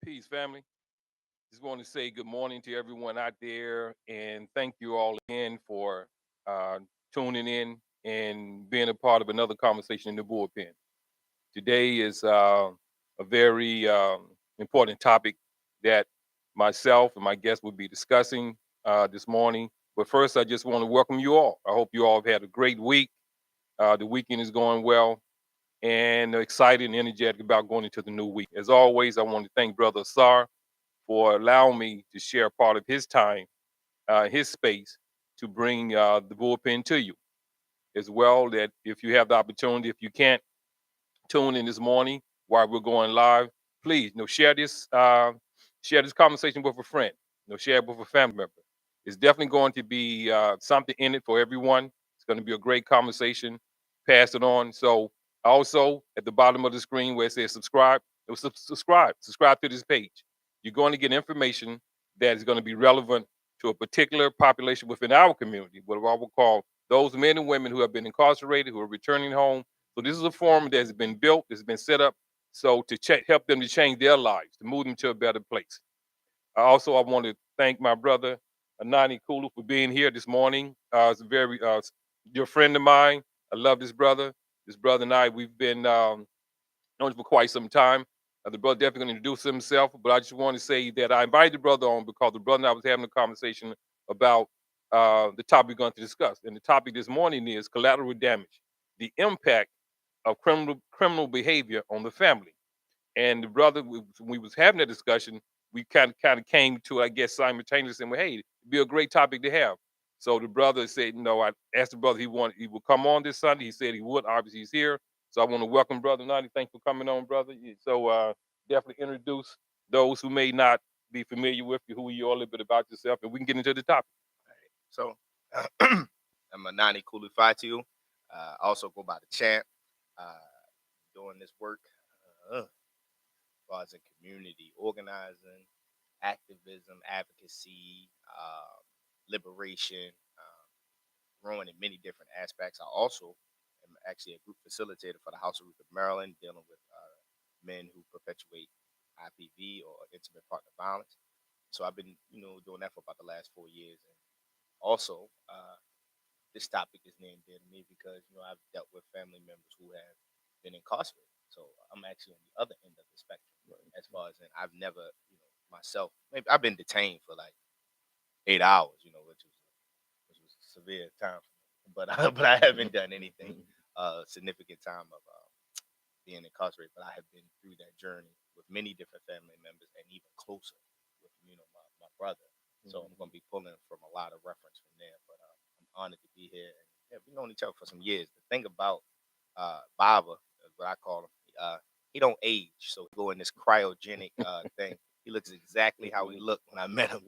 Peace, family. Just want to say good morning to everyone out there, and thank you all again for uh, tuning in and being a part of another conversation in the bullpen. Today is a very important topic that myself and my guests will be discussing this morning. But first, I just want to welcome you all. I hope you all have had a great week. The weekend is going well, and excited and energetic about going into the new week. As always, I want to thank Brother Sar for allowing me to share part of his time, his space, to bring the bullpen to you as well. That if you have the opportunity, if you can't tune in this morning while we're going live, please, share this conversation with a friend. Share it with a family member. It's definitely going to be something in it for everyone. It's going to be a great conversation. Pass it on. So also at the bottom of the screen where it says subscribe, subscribe to this page. You're going to get information that is going to be relevant to a particular population within our community, what I will call those men and women who have been incarcerated, who are returning home. So this is a forum that has been built, that's been set up, so to help them to change their lives, to move them to a better place. I want to thank my brother Anani Kulu for being here this morning. It's a very dear friend of mine. I love this brother. This brother and I, we've been known for quite some time. The brother definitely going to introduce himself, but I just want to say that I invited the brother on because the brother and I was having a conversation about the topic we're going to discuss. And the topic this morning is collateral damage, the impact of criminal behavior on the family. And the brother, when we was having that discussion, we kind of came to, I guess, simultaneously saying, well, hey, it'd be a great topic to have. So the brother said, I asked the brother he would come on this Sunday. He said he would. Obviously, he's here. So I want to welcome Brother Nani. Thanks for coming on, brother. So definitely introduce those who may not be familiar with you, who you are, a little bit about yourself, and we can get into the topic. So I'm Anani Kulu Fatiu. Also go by the champ. Doing this work as far as in community organizing, activism, advocacy, liberation, growing in many different aspects. I also am actually a group facilitator for the House of Ruth of Maryland, dealing with men who perpetuate IPV or intimate partner violence. So I've been, doing that for about the last 4 years. And also, this topic is named dear to me because I've dealt with family members who have been incarcerated. So I'm actually on the other end of the spectrum, as far as and I've never, myself, maybe I've been detained for like 8 hours, which was a severe time for me. But but I haven't done anything significant time of being incarcerated. But I have been through that journey with many different family members and even closer with my brother. So I'm going to be pulling from a lot of reference from there. But I'm honored to be here. And yeah, we've known each other for some years. The thing about Baba, is what I call him, he don't age. So he go in this cryogenic thing. He looks exactly how he looked when I met him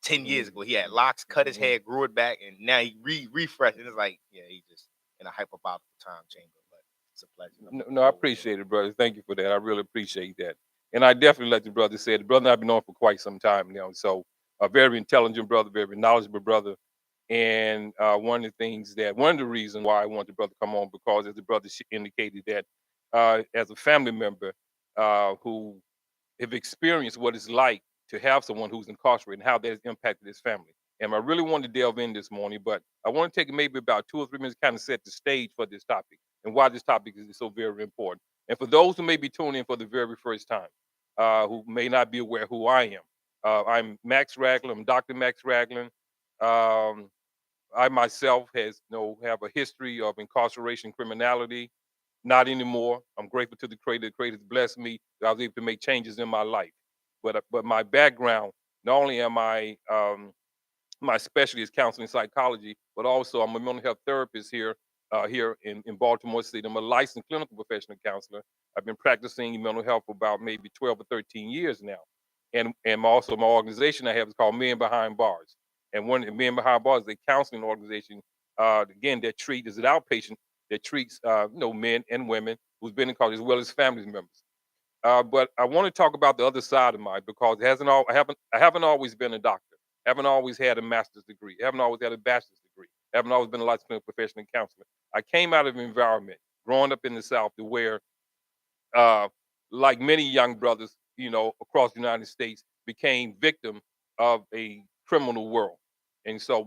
10 years ago. He had locks, cut his hair, grew it back, and now he refreshed. And it's like, yeah, he just in a hyperbolical time chamber. But it's a pleasure. No, I appreciate it, brother. Thank you for that. I really appreciate that. And I definitely let the brother say the brother and I've been on for quite some time now. So a very intelligent brother, very knowledgeable brother. And one of the reasons why I want the brother to come on, because as the brother indicated that as a family member who have experienced what it's like to have someone who's incarcerated and how that has impacted his family. And I really want to delve in this morning, but I want to take maybe about 2 or 3 minutes, kind of set the stage for this topic and why this topic is so very important. And for those who may be tuning in for the very first time, who may not be aware who I am, I'm Max Ragland. I'm Dr. Max Ragland. Um, I myself have a history of incarceration, criminality. Not anymore. I'm grateful to the Creator. The Creator has blessed me that I was able to make changes in my life. But my background, not only am I my specialty is counseling psychology, but also I'm a mental health therapist here in Baltimore City. I'm a licensed clinical professional counselor. I've been practicing mental health for about maybe 12 or 13 years now. And also my organization I have is called Men Behind Bars. And one Men Behind Bars is a counseling organization, again, is an outpatient that treats men and women who's been in college as well as family members. But I want to talk about the other side of mine because I haven't always been a doctor. Haven't always had a master's degree. Haven't always had a bachelor's degree. Haven't always been a licensed clinical professional counselor. I came out of an environment growing up in the South to where, uh, like many young brothers, across the United States, became victim of a criminal world. And so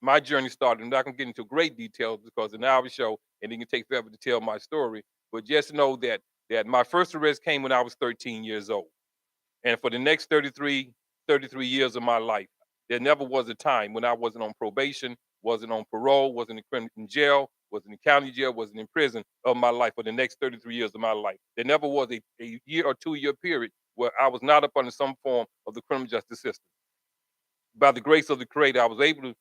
my journey started. I'm not gonna get into great details because it's an hour show and it can take forever to tell my story. But just know that my first arrest came when I was 13 years old. And for the next 33 years of my life, there never was a time when I wasn't on probation, wasn't on parole, wasn't in jail, wasn't in county jail, wasn't in prison of my life for the next 33 years of my life. There never was a year or 2 year period where I was not up under some form of the criminal justice system. By the grace of the Creator, I was able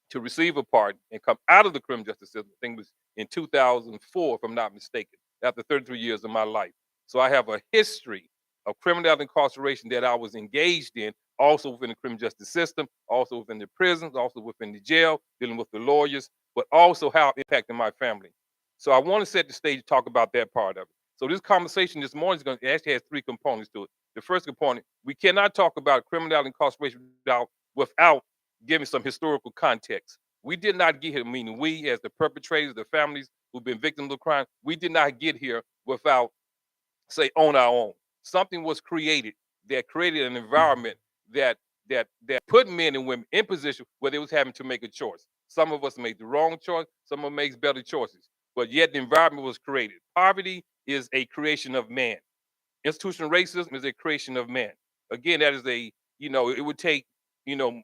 to receive a pardon and come out of the criminal justice system. I think it was in 2004, if I'm not mistaken, after 33 years of my life. So I have a history of criminal incarceration that I was engaged in, also within the criminal justice system, also within the prisons, also within the jail, dealing with the lawyers, but also how it impacted my family. So I want to set the stage to talk about that part of it. So this conversation this morning is going to actually has three components to it. The first component, we cannot talk about criminal incarceration without giving some historical context. We did not get here, meaning we as the perpetrators, the families who've been victims of crime, we did not get here without, say, on our own. Something was created that created an environment that put men and women in position where they was having to make a choice. Some of us made the wrong choice, some of us makes better choices. But yet the environment was created. Poverty is a creation of man. Institutional racism is a creation of man. Again, that is it would take,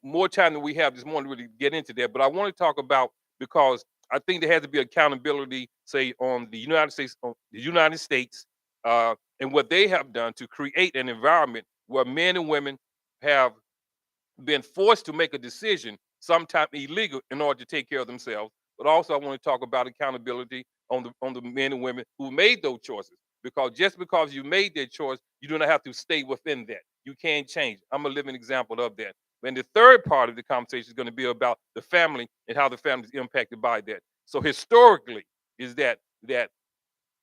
more time than we have this morning to really get into that. But I want to talk about, because I think there has to be accountability, say, on the United States, and what they have done to create an environment where men and women have been forced to make a decision, sometimes illegal, in order to take care of themselves. But also, I want to talk about accountability on the men and women who made those choices. Because just because you made that choice, you do not have to stay within that. You can't change. I'm a living example of that. And the third part of the conversation is going to be about the family and how the family is impacted by that. So historically, is that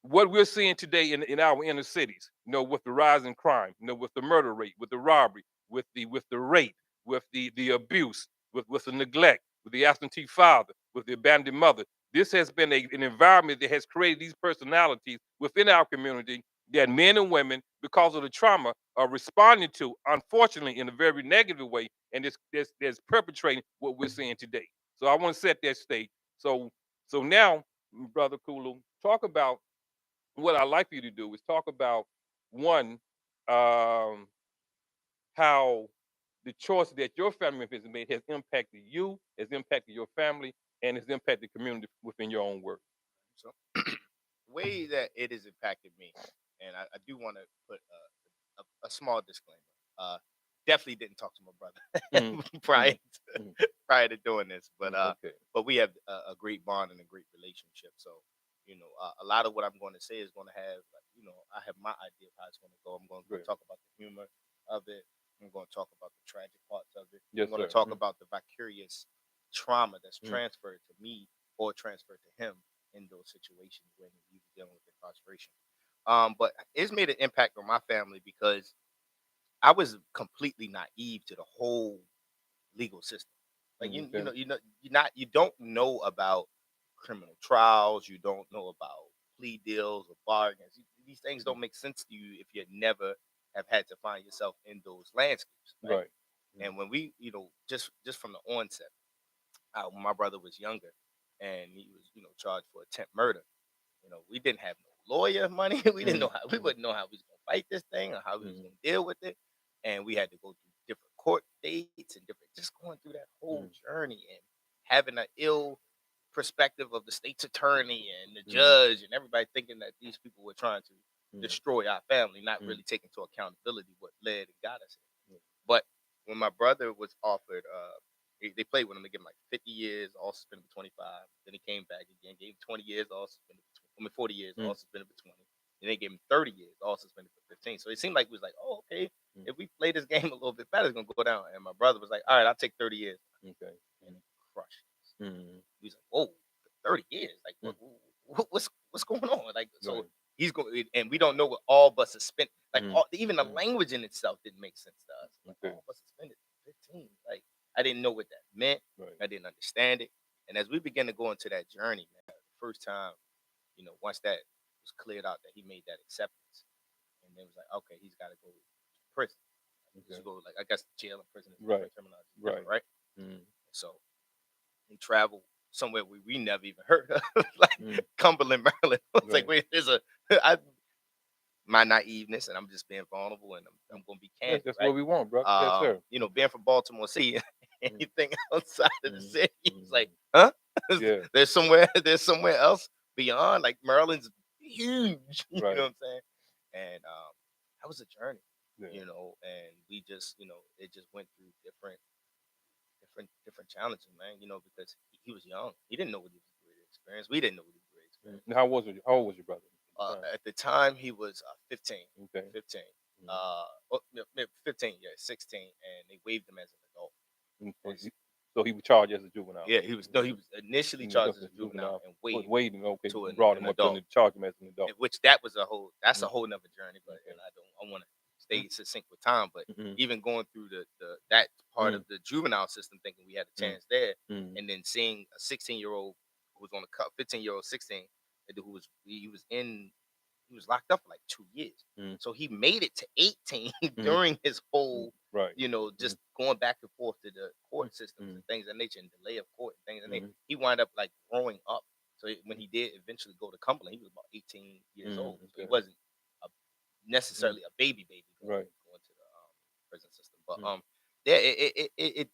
what we're seeing today in our inner cities, with the rise in crime, with the murder rate, with the robbery, with the rape, with the abuse, with the neglect, with the absentee father, with the abandoned mother. This has been an environment that has created these personalities within our community that men and women, because of the trauma, are responding to, unfortunately, in a very negative way, and it's perpetrating what we're seeing today. So I want to set that stage. So now, Brother Kulu, talk about what I'd like for you to do is talk about one, um, how the choice that your family members have made has impacted you, has impacted your family, and has impacted the community within your own work. So, way that it has impacted me, and I do want to put a small disclaimer. Uh, Definitely didn't talk to my Mm, brother prior mm, to, mm, prior to doing this, okay. but we have a great bond and a great relationship. So, a lot of what I'm going to say is going to have, I have my idea of how it's going to go. I'm going to Great. talk about the humor of it. I'm going to talk about the tragic parts of it. Yes, I'm going to sir. talk about the vicarious trauma that's Mm, transferred to me or transferred to him in those situations when he was dealing with incarceration. But it's made an impact on my family because I was completely naive to the whole legal system. Like okay. you don't know about criminal trials. You don't know about plea deals or bargains. These things Mm, don't make sense to you if you never have had to find yourself in those landscapes, right? right. Mm, And when we, just from the onset, when my brother was younger, and he was, charged for attempt murder. We didn't have no lawyer money. We didn't know mm, how. We mm, wouldn't know how we was gonna fight this thing or how we was mm, gonna deal with it, and we had to go through different court dates and different, just going through that whole mm, journey and having an ill perspective of the state's attorney and the mm, judge and everybody thinking that these people were trying to mm, destroy our family, not mm, really taking into accountability what led and got us here. mm, But when my brother was offered, they played with him. They gave him like 50 years, all suspended for 25. Then he came back again, gave him 20 years, all suspended for 40 years, all mm, suspended for 20. Then they gave him 30 years, all suspended for 15. So it seemed like we was like, oh, okay, mm, if we play this game a little bit better, it's gonna go down. And my brother was like, all right, I'll take 30 years, okay. and Mm, it crushed. mm, He was like, whoa, 30 years, like mm, what's going on? Like, so right. he's going, and we don't know what all but suspended. Like, Mm, even the mm, language in itself didn't make sense to us. Like, okay. all but suspended 15. Like, I didn't know what that meant. Right. I didn't understand it. And as we began to go into that journey, man, the first time, once that was cleared out, that he made that acceptance, and they was like, okay, he's got to go to prison. Okay. You go like I guess jail and prison is Right. different terminology, different, Right. right? So he traveled somewhere we never even heard of, like Cumberland, Maryland. I was like, Right. wait, my naiveness, and I'm just being vulnerable, and I'm going to be Yes, candid, that's right? what we want, bro. Yes, sir. You know, being from Baltimore City, anything outside of the city, it's like, Mhm. huh? Yeah. There's somewhere else beyond. Like Maryland's huge, you know Right. what I'm saying? And that was a journey, Yeah. you know, and we just, you know, it just went through different challenges, man. You know, because he was young, he didn't know what he was going to experience. We didn't know what he was going to experience. And how old was your brother? At the time, he was 15. Okay. 15. Mhm. Oh, no, 15, yeah, 16, and they waived him as an adult. So he was charged as a juvenile. Yeah, he was initially charged as a juvenile and waived Waiting. Okay, to brought an him up adult. and charged him as an adult. Which that's a whole nother journey, but Okay. and I want to stay succinct with time, but Mhm. even going through that part of the juvenile system, thinking we had a chance there, and then seeing a 16-year-old who was on the cut, 15-year-old, 16, who was he was locked up for like 2 years. So he made it to 18 during his whole, Right. you know, just going back and forth to the court systems and things of that nature, and delay of court and things of that nature. He wound up like growing up. So when he did eventually go to Cumberland, he was about 18 years old. So he wasn't a, necessarily a baby going to the prison system. But yeah, it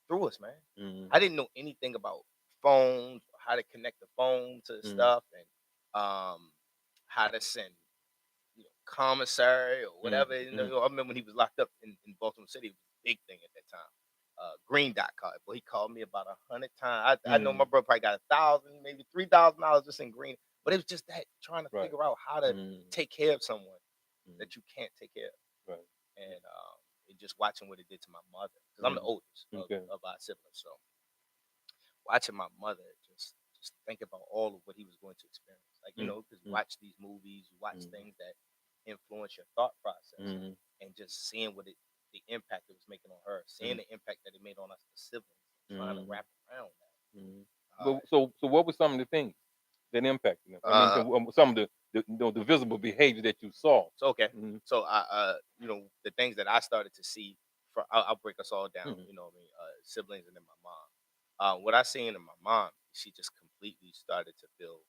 threw us, man. I didn't know anything about phones, or how to connect the phone to stuff, and how to send, you know, commissary or whatever. You know, I remember when he was locked up in Baltimore City, it was a big thing at that time. Green dot card. Well, he called me about 100 times. I know my brother probably got 1,000, maybe $3,000 just in green. But it was just that trying to figure out how to take care of someone that you can't take care of. Right. And just watching what it did to my mother, because I'm the oldest of our siblings. So watching my mother just think about all of what he was going to experience. Like, you know, because you watch these movies, you watch things that influence your thought process, and just seeing the impact it was making on her, seeing the impact that it made on us, the siblings, trying to wrap around that. So what were some of the things that impacted him? I mean, some of the visible behavior that you saw. So okay, so you know, the things that I started to see. I'll break us all down. You know, what I mean, siblings and then my mom. What I seen in my mom, she just completely started to feel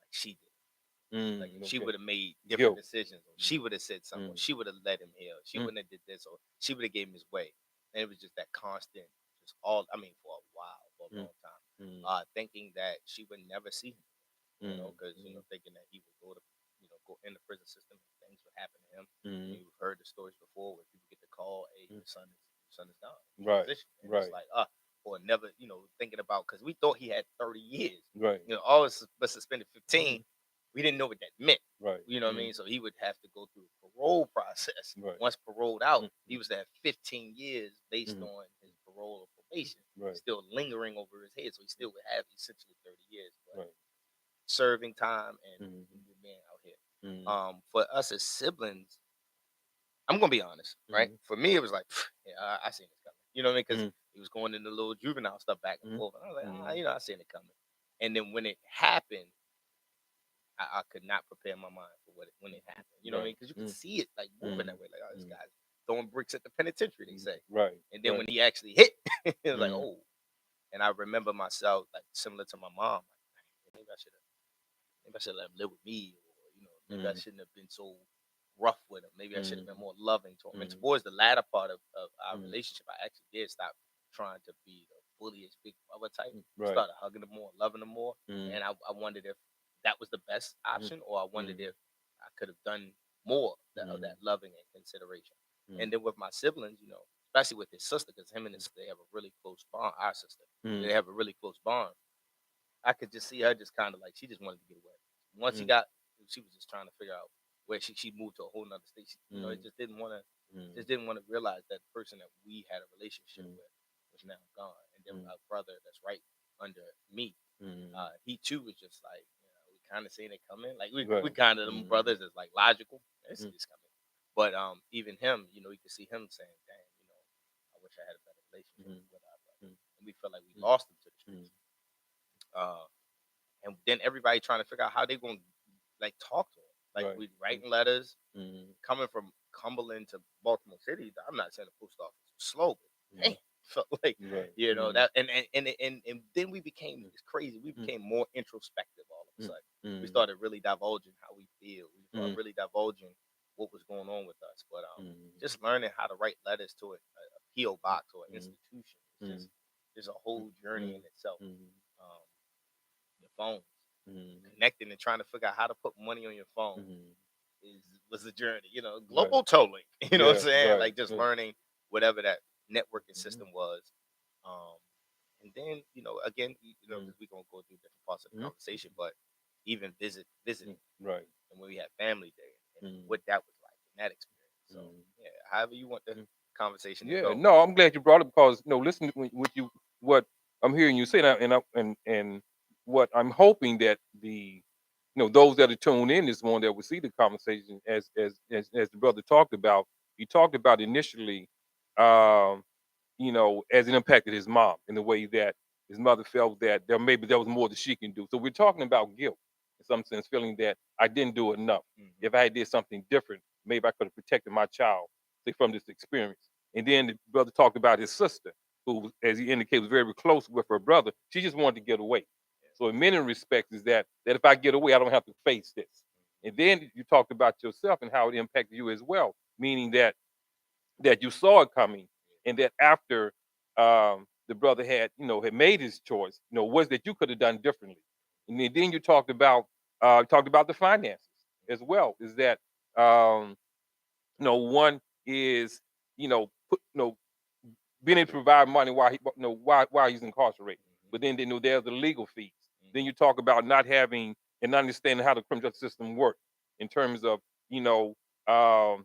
like she did. Like if she would have made different decisions, or she would have said something, or she would have let him heal, she wouldn't have did this, or she would have gave him his way. And it was just that constant, just all. I mean, for a while, for a long time, thinking that she would never see him. You know, because you know, thinking that he would go to, you know, go in the prison system and things would happen to him. And you've heard the stories before where people get the call, "Hey, your son is gone." Right. And it's like, or never, you know, thinking about, because we thought he had 30 years. Right. You know, all of us but suspended 15. We didn't know what that meant. Right. You know what I mean? So he would have to go through a parole process. Right. Once paroled out, he was to have 15 years based on his parole or probation, still lingering over his head. So he still would have essentially 30 years. But serving time and being out here. For us as siblings, I'm gonna be honest, right? For me, it was like, yeah, I seen it coming. You know what I mean? Because he was going into little juvenile stuff back and forth, and I was like, you know, I seen it coming. And then when it happened, I could not prepare my mind for when it happened. You know what I mean? Because you can see it like moving that way, like, oh, this guy's throwing bricks at the penitentiary, they say. Right. And then when he actually hit, it was like, oh. And I remember myself, like, similar to my mom, like, maybe I should let him live with me, or, you know, maybe I shouldn't have been so rough with him. Maybe I should have been more loving to him. And towards the latter part of our relationship, I actually did stop trying to be the bullish big brother type. Started hugging him more, loving him more. And I wondered if that was the best option, or I wondered if I could have done more of that loving and consideration. And then with my siblings, you know, especially with his sister, because him and his sister, they have a really close bond. Our sister, they have a really close bond. I could just see her just kind of like, she just wanted to get away. Once she was just trying to figure out where she moved to a whole nother state. You know, it just didn't want to realize that the person that we had a relationship with was now gone. And then our brother that's right under me, he too was just like, you know, we kind of seen it coming. Like we kind of them brothers is like logical. It's coming. But even him, you know, you could see him saying, "Dang, you know, I wish I had a better relationship with our brother." And we felt like we lost him to the streets. And then everybody trying to figure out how they gonna like talk to him. Like Right. we writing letters, Mm-hmm. coming from Cumberland to Baltimore City. I'm not saying the post office was slow, but Mm-hmm. damn, felt like Right. that. And then we became, it's crazy. We became more introspective all of a sudden. We Mm-hmm. started really divulging how we feel. We started Mm-hmm. really divulging what was going on with us. But Mm-hmm. just learning how to write letters to a PO box or an Mm-hmm. institution is just a whole journey in itself. Mm-hmm. Um, your phone, Mm-hmm. connecting and trying to figure out how to put money on your phone Mm-hmm. is was a journey. Right. Global tolling. You know what I'm Yeah. saying? Right. Like just Yeah. learning whatever that networking Mm-hmm. system was. Um, and then again, Mm-hmm. because we're gonna go through different parts of the Mm-hmm. conversation, but even visiting, Right. and when we had family day and Mm-hmm. what that was like in that experience. So Mm-hmm. yeah, however you want the conversation to Yeah, go. no, I'm glad you brought it because listen to what I'm hearing you say now, and what I'm hoping that those that are tuned in this morning that will see the conversation as the brother talked about. He talked about initially, um, as it impacted his mom in the way that his mother felt that there was more that she can do. So we're talking about guilt in some sense, feeling that I didn't do enough. Mm-hmm. If I did something different, maybe I could have protected my child, say, from this experience. And then the brother talked about his sister, who, as he indicated, was very close with her brother. She just wanted to get away. So in many respects, is that if I get away, I don't have to face this. And then you talked about yourself and how it impacted you as well, meaning that you saw it coming, and that after the brother had made his choice, was that you could have done differently. And then you talked about the finances as well. Is that one is put being able to provide money while while he's incarcerated, but then there's the legal fees. Then you talk about not having and understanding how the criminal justice system works in terms of you know um,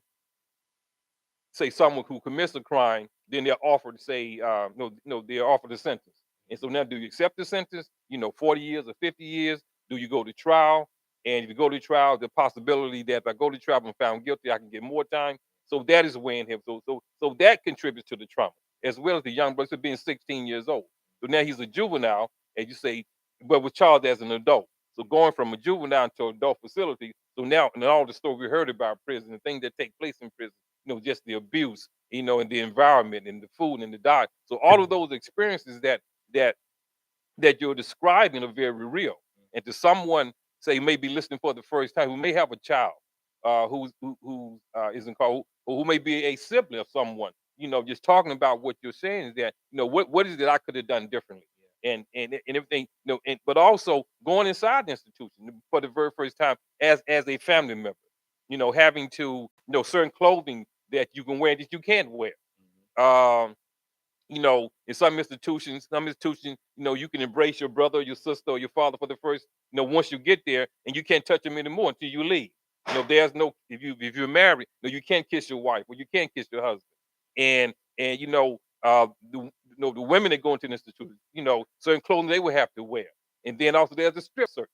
say someone who commits a crime, then they're offered, say, no, they're offered a sentence. And so now, do you accept the sentence? 40 years or 50 years? Do you go to trial? And if you go to trial, the possibility that if I go to trial and found guilty, I can get more time. So that is weighing him. So that contributes to the trauma, as well as the young brother being 16 years old. So now he's a juvenile, and you say, but was charged as an adult. So going from a juvenile to adult facility. So now, and all the story we heard about prison, the things that take place in prison, just the abuse, and the environment and the food and the diet. So all of those experiences that that you're describing are very real. And to someone, say, maybe listening for the first time, who may have a child who isn't called, or who may be a sibling of someone, just talking about what you're saying is that, what is it I could have done differently? And everything, but also going inside the institution for the very first time as a family member, having to, certain clothing that you can wear that you can't wear. Um, in some institutions, you can embrace your brother, or your sister, or your father for the first, once you get there, and you can't touch them anymore until you leave. There's no if you're married, no, you can't kiss your wife or you can't kiss your husband. And the women that go into the institution, certain clothing they will have to wear. And then also there's a strip search.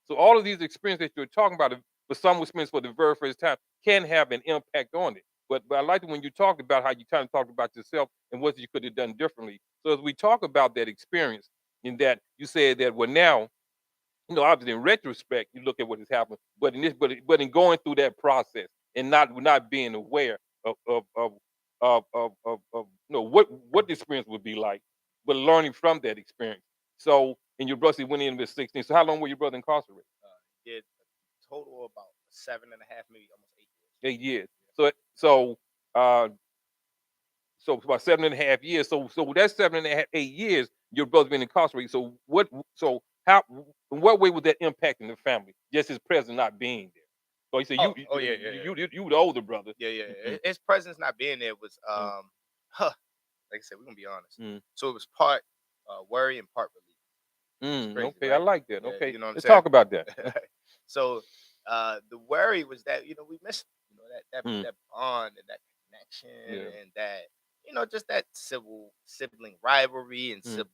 So all of these experiences that you're talking about, but some experience for the very first time can have an impact on it. But I like it when you talked about how you kind of talked about yourself and what you could have done differently. So as we talk about that experience, in that you said that, well, now, obviously in retrospect, you look at what has happened, but in going through that process and not being aware of what the experience would be like, but learning from that experience. So, and your brother went in with 16. So how long were your brother incarcerated? Did a total of about 7.5, maybe almost 8 years. 8 years. So it's about 7.5 years. So that's 7.5, 8 years. Your brother's been incarcerated. So how, in what way was that impacting the family? Just his presence not being there. So you said Oh, you oh you yeah, yeah, you yeah, you, you were the older brother. yeah, yeah. Mm, His presence not being there was, mm, huh, like I said, we're gonna be honest. mm, So it was part worry and part relief. It's crazy, okay, I right? like that. Yeah, Okay, you know what I'm let's saying. talk about that. So the worry was that we miss that Mm, that bond and that connection yeah. and that just that sibling rivalry and Mm,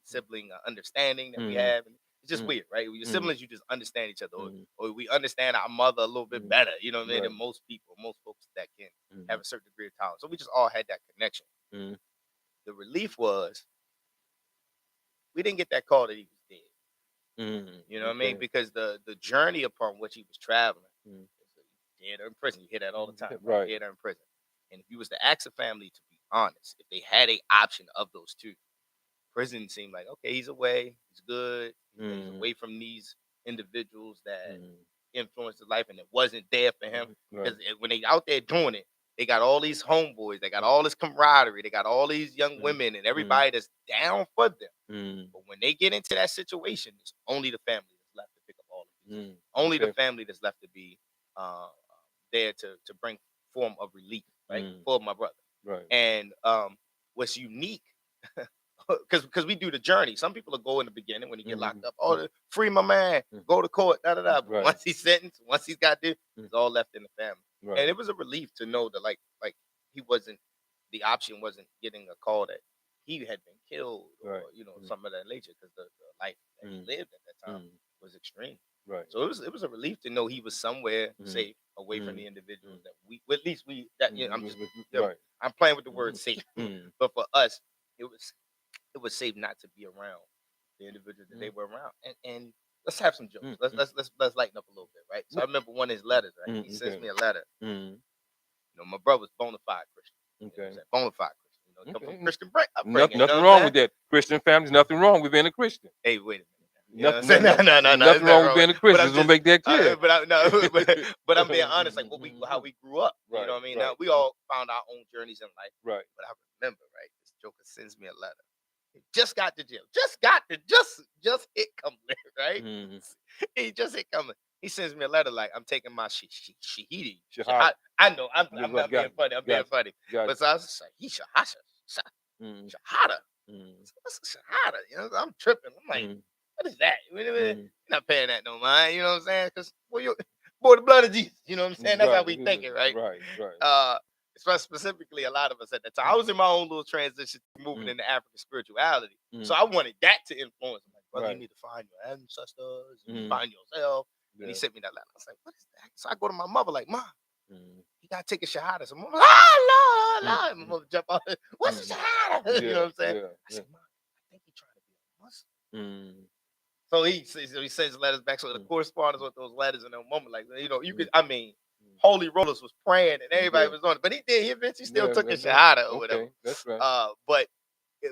sibling understanding that we mm, have. And it's just mm, weird, right? With your mm, siblings, you just understand each other, mm, or we understand our mother a little bit mm, better. You know what I mean? right. Than most people, most folks that can have Mm, a certain degree of tolerance. So we just all had that connection. mm, The relief was we didn't get that call that he was dead. You know what I mean? okay. Because the journey upon which he was traveling Dead or in prison. You hear that all the time, Right. Dead or in prison. And if you was to ask a family to be honest, if they had a option of those two, prison seemed like, okay, he's away, he's good, he's away from these individuals that influenced his life, and it wasn't there for him. Because when they out there doing it, they got all these homeboys, they got all this camaraderie, they got all these young women and everybody that's down for them. But when they get into that situation, it's only the family that's left to pick up all of these. Only the family that's left to be there to bring form of relief, right, for my brother. Right. And what's unique, because we do the journey. Some people will go in the beginning when he get locked up. Oh, free my man, go to court, da da da. But once he's sentenced, once he's got this, it's all left in the family. And it was a relief to know that like he wasn't, the option wasn't getting a call that he had been killed or something of that nature, because the life that he lived at that time was extreme. Right. So it was a relief to know he was somewhere safe, away from the individuals that we, at least we, that I'm playing with the word safe, but for us, it was safe not to be around the individuals that they were around. And let's have some jokes. Let's lighten up a little bit, right? So I remember one of his letters, right? He sends me a letter. My brother's bona fide Christian. Okay. Bona fide Christian. Come from Christian upbringing. Nothing wrong with that. Christian families, nothing wrong with being a Christian. Hey, wait a minute. Nothing wrong with being a Christian. Just gonna make that clear. But I'm being honest, like how we grew up. You know what I mean? Now we all found our own journeys in life. Right. But I remember, right? This joker sends me a letter. He just got to jail. Just hit coming, right? He just hit coming. He sends me a letter like, I'm taking my shahidi. I know I'm being funny. I'm being funny. But so I was like, he shahada. What's a shahada? You know, I'm tripping. I'm like, what is that? You're not paying that no mind. You know what I'm saying? Because the blood of Jesus. You know what I'm saying? That's how we think it, right? Right. Specifically, a lot of us at that time. I was in my own little transition, moving into African spirituality. So I wanted that to influence me. Like, brother, you need to find your ancestors, find yourself. And he sent me that letter. I was like, what is that? So I go to my mother, like, Mom, you gotta take a shahada. So Mom, Lord. My mother jump out. What's a shahada? You know what I'm saying? I said, Mom, I think he's trying to be a Muslim. So he sends letters back. So the correspondence with those letters in that moment, like, you could, I mean, Holy Rollers was praying and everybody was on it, but he eventually still took a shahada or whatever. That's right. But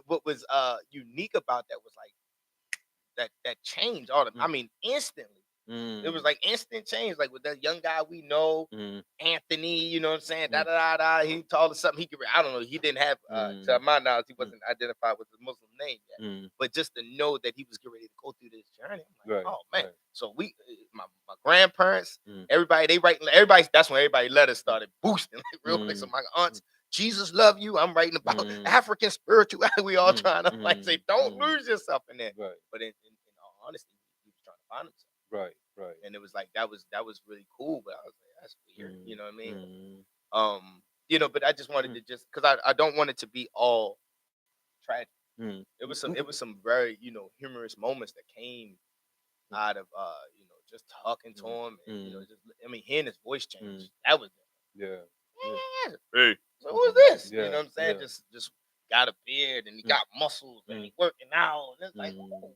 what was unique about that was like that changed all the, I mean, instantly. It was like instant change, like with that young guy we know, Anthony, you know what I'm saying? He told us something he could, I don't know, he didn't have, to my knowledge, he wasn't identified with the Muslim name yet. But just to know that he was getting ready to go through this journey, I'm like, oh man. So we, my grandparents, everybody, that's when everybody letters started boosting, like real quick. So my aunts, Jesus love you. I'm writing about African spirituality. We all trying to like say, don't lose yourself in that. But in all honesty, he was trying to find himself. Right. And it was like that was really cool, but I was like, that's weird. You know what I mean? But I just wanted to just, because I don't want it to be all tragic. It was some very, humorous moments that came out of just talking to him and hearing his voice change. That was it. Hey. So who is this? You know what I'm saying? Just got a beard and he got muscles and he working out. And it's like, whoa.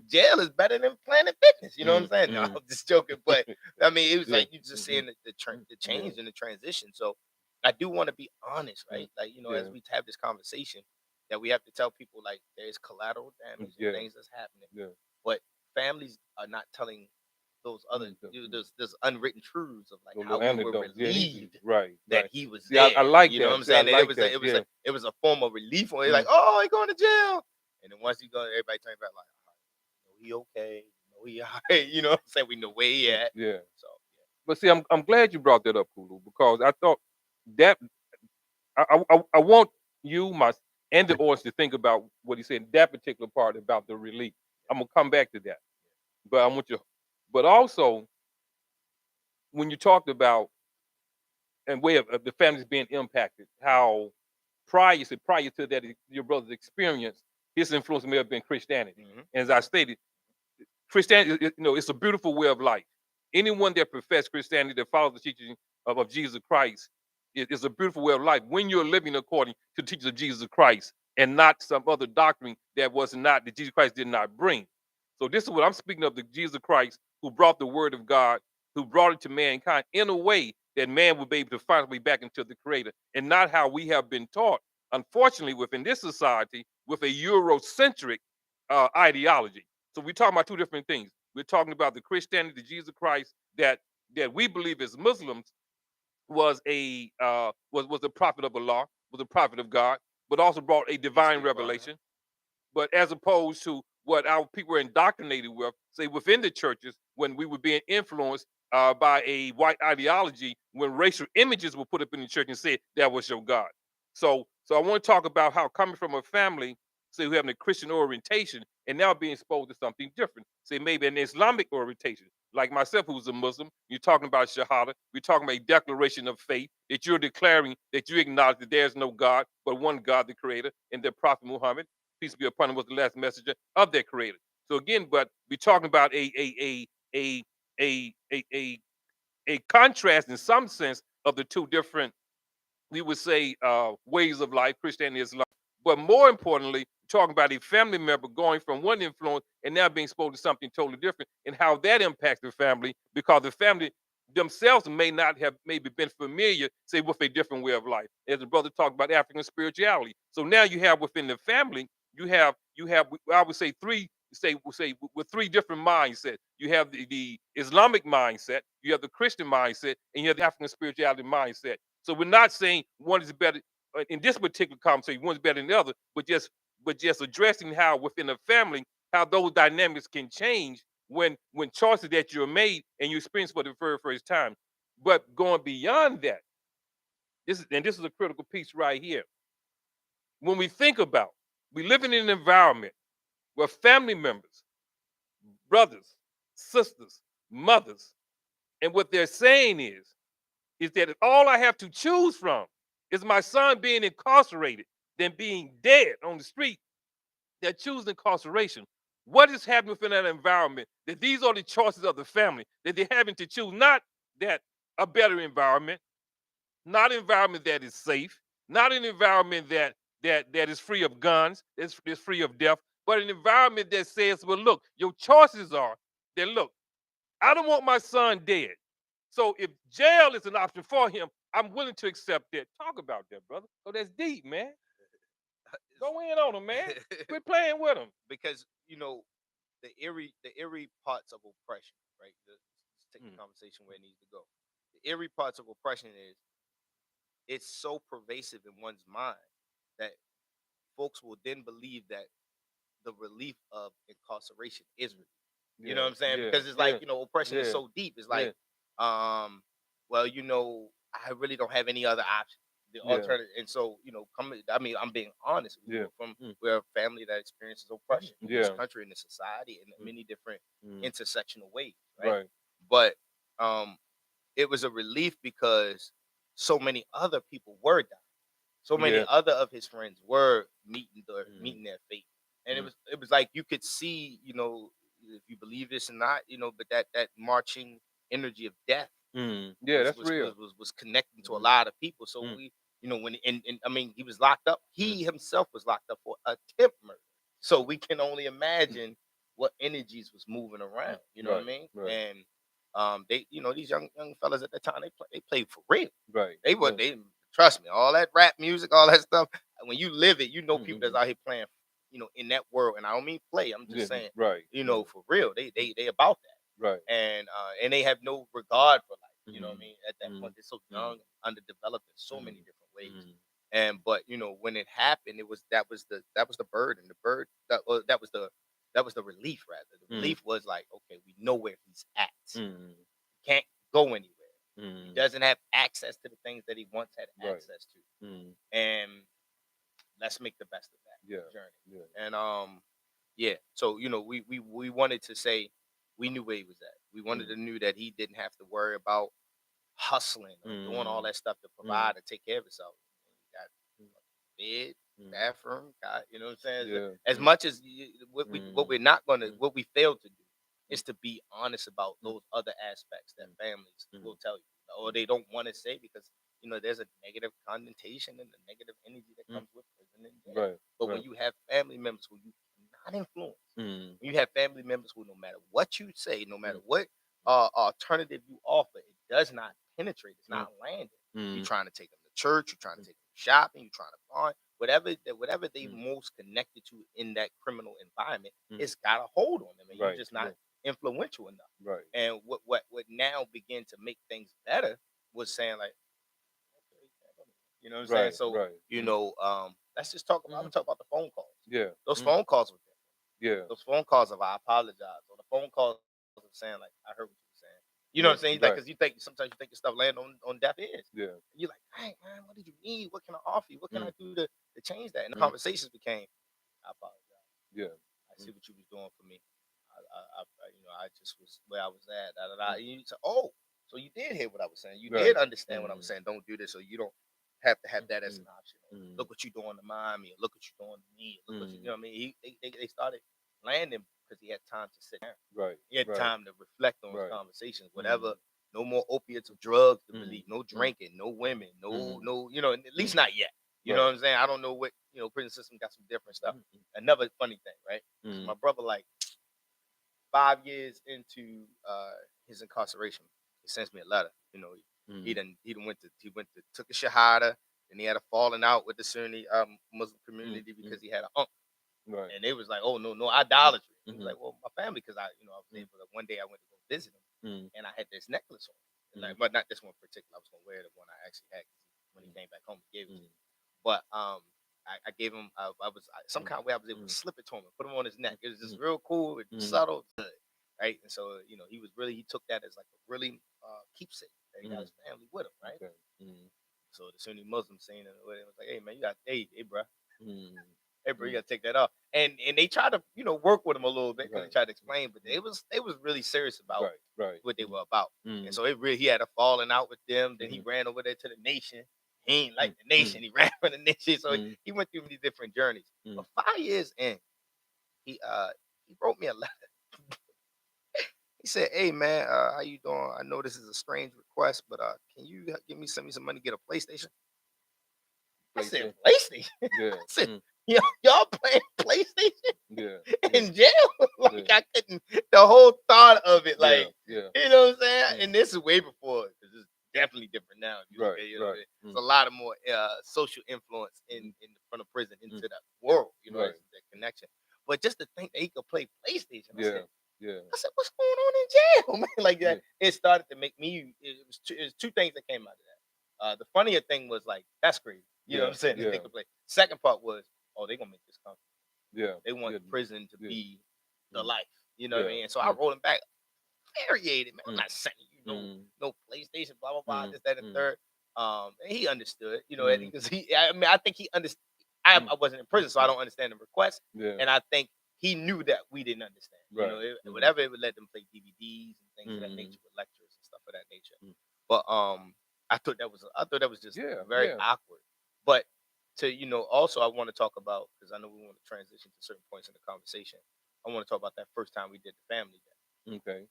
Jail is better than Planet Fitness. You know what I'm saying? No, I'm just joking. But I mean, it was like you just seeing the change and the transition. So I do want to be honest, right? Like, as we have this conversation, that we have to tell people like there's collateral damage and things that's happening. But families are not telling those other there's unwritten truths of like how we were relieved that he was there. I like that. You know what I'm saying? It was a form of relief. Or like, oh, he going to jail. And then once he go, everybody turns back like, he okay, he all right. You know what I'm saying? We know where he at. Yeah. So but see, I'm glad you brought that up, Kulu, because I thought that I want you, and the audience to think about what he said, that particular part about the relief. I'm gonna come back to that. But I want you, but also when you talked about and way of the families being impacted, how prior to that, your brother's experience, his influence may have been Christianity. And as I stated, Christianity, it's a beautiful way of life. Anyone that professes Christianity, that follows the teaching of Jesus Christ, is a beautiful way of life when you're living according to the teachings of Jesus Christ and not some other doctrine that that Jesus Christ did not bring. So this is what I'm speaking of, the Jesus Christ who brought the word of God who brought it to mankind in a way that man would be able to find his way back into the Creator, and not how we have been taught, unfortunately, within this society, with a Eurocentric ideology. So we're talking about two different things. We're talking about the Christianity, the Jesus Christ that we believe as Muslims was a prophet of Allah, was a prophet of God, but also brought a divine revelation. But as opposed to what our people were indoctrinated with, say within the churches, when we were being influenced by a white ideology, when racial images were put up in the church and said that was your God. So I want to talk about how coming from a family, say who having a Christian orientation, and now being exposed to something different, say maybe an Islamic orientation. Like myself, who's a Muslim, you're talking about Shahada. We're talking about a declaration of faith that you're declaring that you acknowledge that there's no God but one God, the Creator, and the Prophet Muhammad, peace be upon him, was the last messenger of their Creator. So again, but we're talking about a a a a, a contrast in some sense of the two different, we would say, ways of life, Christianity and Islam. But more importantly, talking about a family member going from one influence and now being exposed to something totally different, and how that impacts the family, because the family themselves may not have maybe been familiar, say, with a different way of life. As the brother talked about African spirituality. So now you have within the family, you have I would say say with three different mindsets. You have the Islamic mindset, you have the Christian mindset, and you have the African spirituality mindset. So we're not saying one is better in this particular conversation, one's better than the other, but just addressing how within a family, how those dynamics can change when choices that you're made and you experience for the very first time. But going beyond that, this is a critical piece right here. When we think about, we live in an environment where family members, brothers, sisters, mothers, and what they're saying is that if all I have to choose from is my son being incarcerated than being dead on the street, they're choosing incarceration. What is happening within that environment? That these are the choices of the family that they're having to choose, not that a better environment, not an environment that is safe, not an environment that is free of guns, is free of death, but an environment that says, well, look, your choices are that, look, I don't want my son dead. So if jail is an option for him, I'm willing to accept that. Talk about that, brother. So that's deep, man. Go in on him, man. Quit playing with him. Because the eerie parts of oppression, right? Let's take the conversation where it needs to go. The eerie parts of oppression is it's so pervasive in one's mind that folks will then believe that the relief of incarceration is relief. You know what I'm saying? Because it's like, oppression is so deep. It's like, well, I really don't have any other option. The alternative, and so I'm being honest. From we're a family that experiences oppression in this country, in this society, in many different intersectional ways, right? But it was a relief because so many other people were dying. So many other of his friends were meeting their fate, and it was like you could see, if you believe this or not, but that marching energy of death, That's real. Was connecting to a lot of people. So we, when and I mean, he was locked up. He himself was locked up for attempt murder. So we can only imagine what energies was moving around. You know what I mean? Right. And they, these young fellas at the time, they played for real. Right. They trust me, all that rap music, all that stuff. When you live it, people that's out here playing, in that world. And I don't mean play. I'm just saying, for real, they about that. Right. And they have no regard for life. You know what I mean? At that point, they're so young, underdeveloped in so many different ways. And but when it happened, that was the burden. The bird that was the relief rather. The relief was like, okay, we know where he's at. Can't go anywhere. He doesn't have access to the things that he once had access to. And let's make the best of that journey. And so we wanted to say we knew where he was at. We wanted to know that he didn't have to worry about hustling or doing all that stuff to provide and take care of himself. He got bed, bathroom, God, you know what I'm saying? As much as what we're not gonna, what we failed to do is to be honest about those other aspects that families will tell you, or they don't want to say because there's a negative connotation and a negative energy that comes with prison and jail. But when you have family members who you cannot influence, when you have family members who no matter what you say, no matter what alternative you offer, it does not penetrate. It's not landing. You're trying to take them to church. You're trying to take them shopping. You're trying to find whatever they most connected to in that criminal environment. It's got a hold on them, and you're just not influential enough. Right. And what now began to make things better was saying like, you know what I'm saying? So let's just talk about. I'm gonna talk about the phone calls. Yeah. Those phone calls were different. Yeah. Those phone calls of I apologize, or the phone calls of saying like I heard what you were saying. You know what I'm saying? Like, because sometimes you think your stuff land on deaf ears. Yeah. And you're like, hey man, what did you need? What can I offer you? What can I do to change that? And the conversations became, I apologize. Yeah. I see what you was doing for me. I just was where I was at. And you say, oh, so you did hear what I was saying. You did understand what I was saying. Don't do this, or you don't have to have that as an option. Look what you're doing to Miami, or look what you're doing to me. Look what you know what I mean? They started landing because he had time to sit down. Right. He had time to reflect on his conversations. Whatever, no more opiates or drugs to believe, no drinking, no women, no, at least not yet. You know what I'm saying? I don't know what, prison system got some different stuff. Another funny thing, right? My brother, like 5 years into his incarceration, he sends me a letter. He took a shahada, and he had a falling out with the Sunni Muslim community because he had an uncle. Right. And they was like, oh, no idolatry. He was like, well, my family, because I was able to, one day I went to go visit him, and I had this necklace on. And but not this one in particular. I was going to wear the one I actually had when he came back home. He gave it to me. But I gave him, some kind of way I was able to slip it to him and put him on his neck. It was just real cool, subtle, good, right? And so, he took that as like a really keepsake. He got his family with him, right? Okay. So the Sunni Muslim scene, and it was like, hey man, hey bro. Hey bro, you gotta take that off. And they tried to, work with him a little bit, because they tried to explain, but they was really serious about what they were about. And so he had a falling out with them. Then he ran over there to the nation. He ain't like the nation. He ran for the nation. So he went through these different journeys. But 5 years in, he wrote me a letter. He said, hey man, how you doing? I know this is a strange request, but can you send me some money to get a PlayStation? I said, PlayStation? Yeah. I said, y'all playing PlayStation? In jail? I couldn't, the whole thought of it, like, you know what I'm saying? And this is way before, because it's definitely different now. If you look at it, it's a lot of more social influence from the prison into the world, that connection. But just to think that he could play PlayStation, I said, what's going on in jail, man? Like that, it started to make me. It was two things that came out of that. The funnier thing was like, that's crazy. You know what I'm saying? They could play. Second part was, oh, they're gonna make this comfortable. Yeah. They want prison to be the life. You know what I mean? And so I rolled him back, infuriated, man. I'm not sending you no PlayStation, blah blah blah, this, that, and third. And he understood, because I think he understood. I wasn't in prison, so I don't understand the request. And I think he knew that we didn't understand. Whatever, it would let them play DVDs and things of that nature, with lectures and stuff of that nature. But I thought that was just very awkward. But to also I want to talk about, because I know we want to transition to certain points in the conversation. I want to talk about that first time we did the family day. Okay.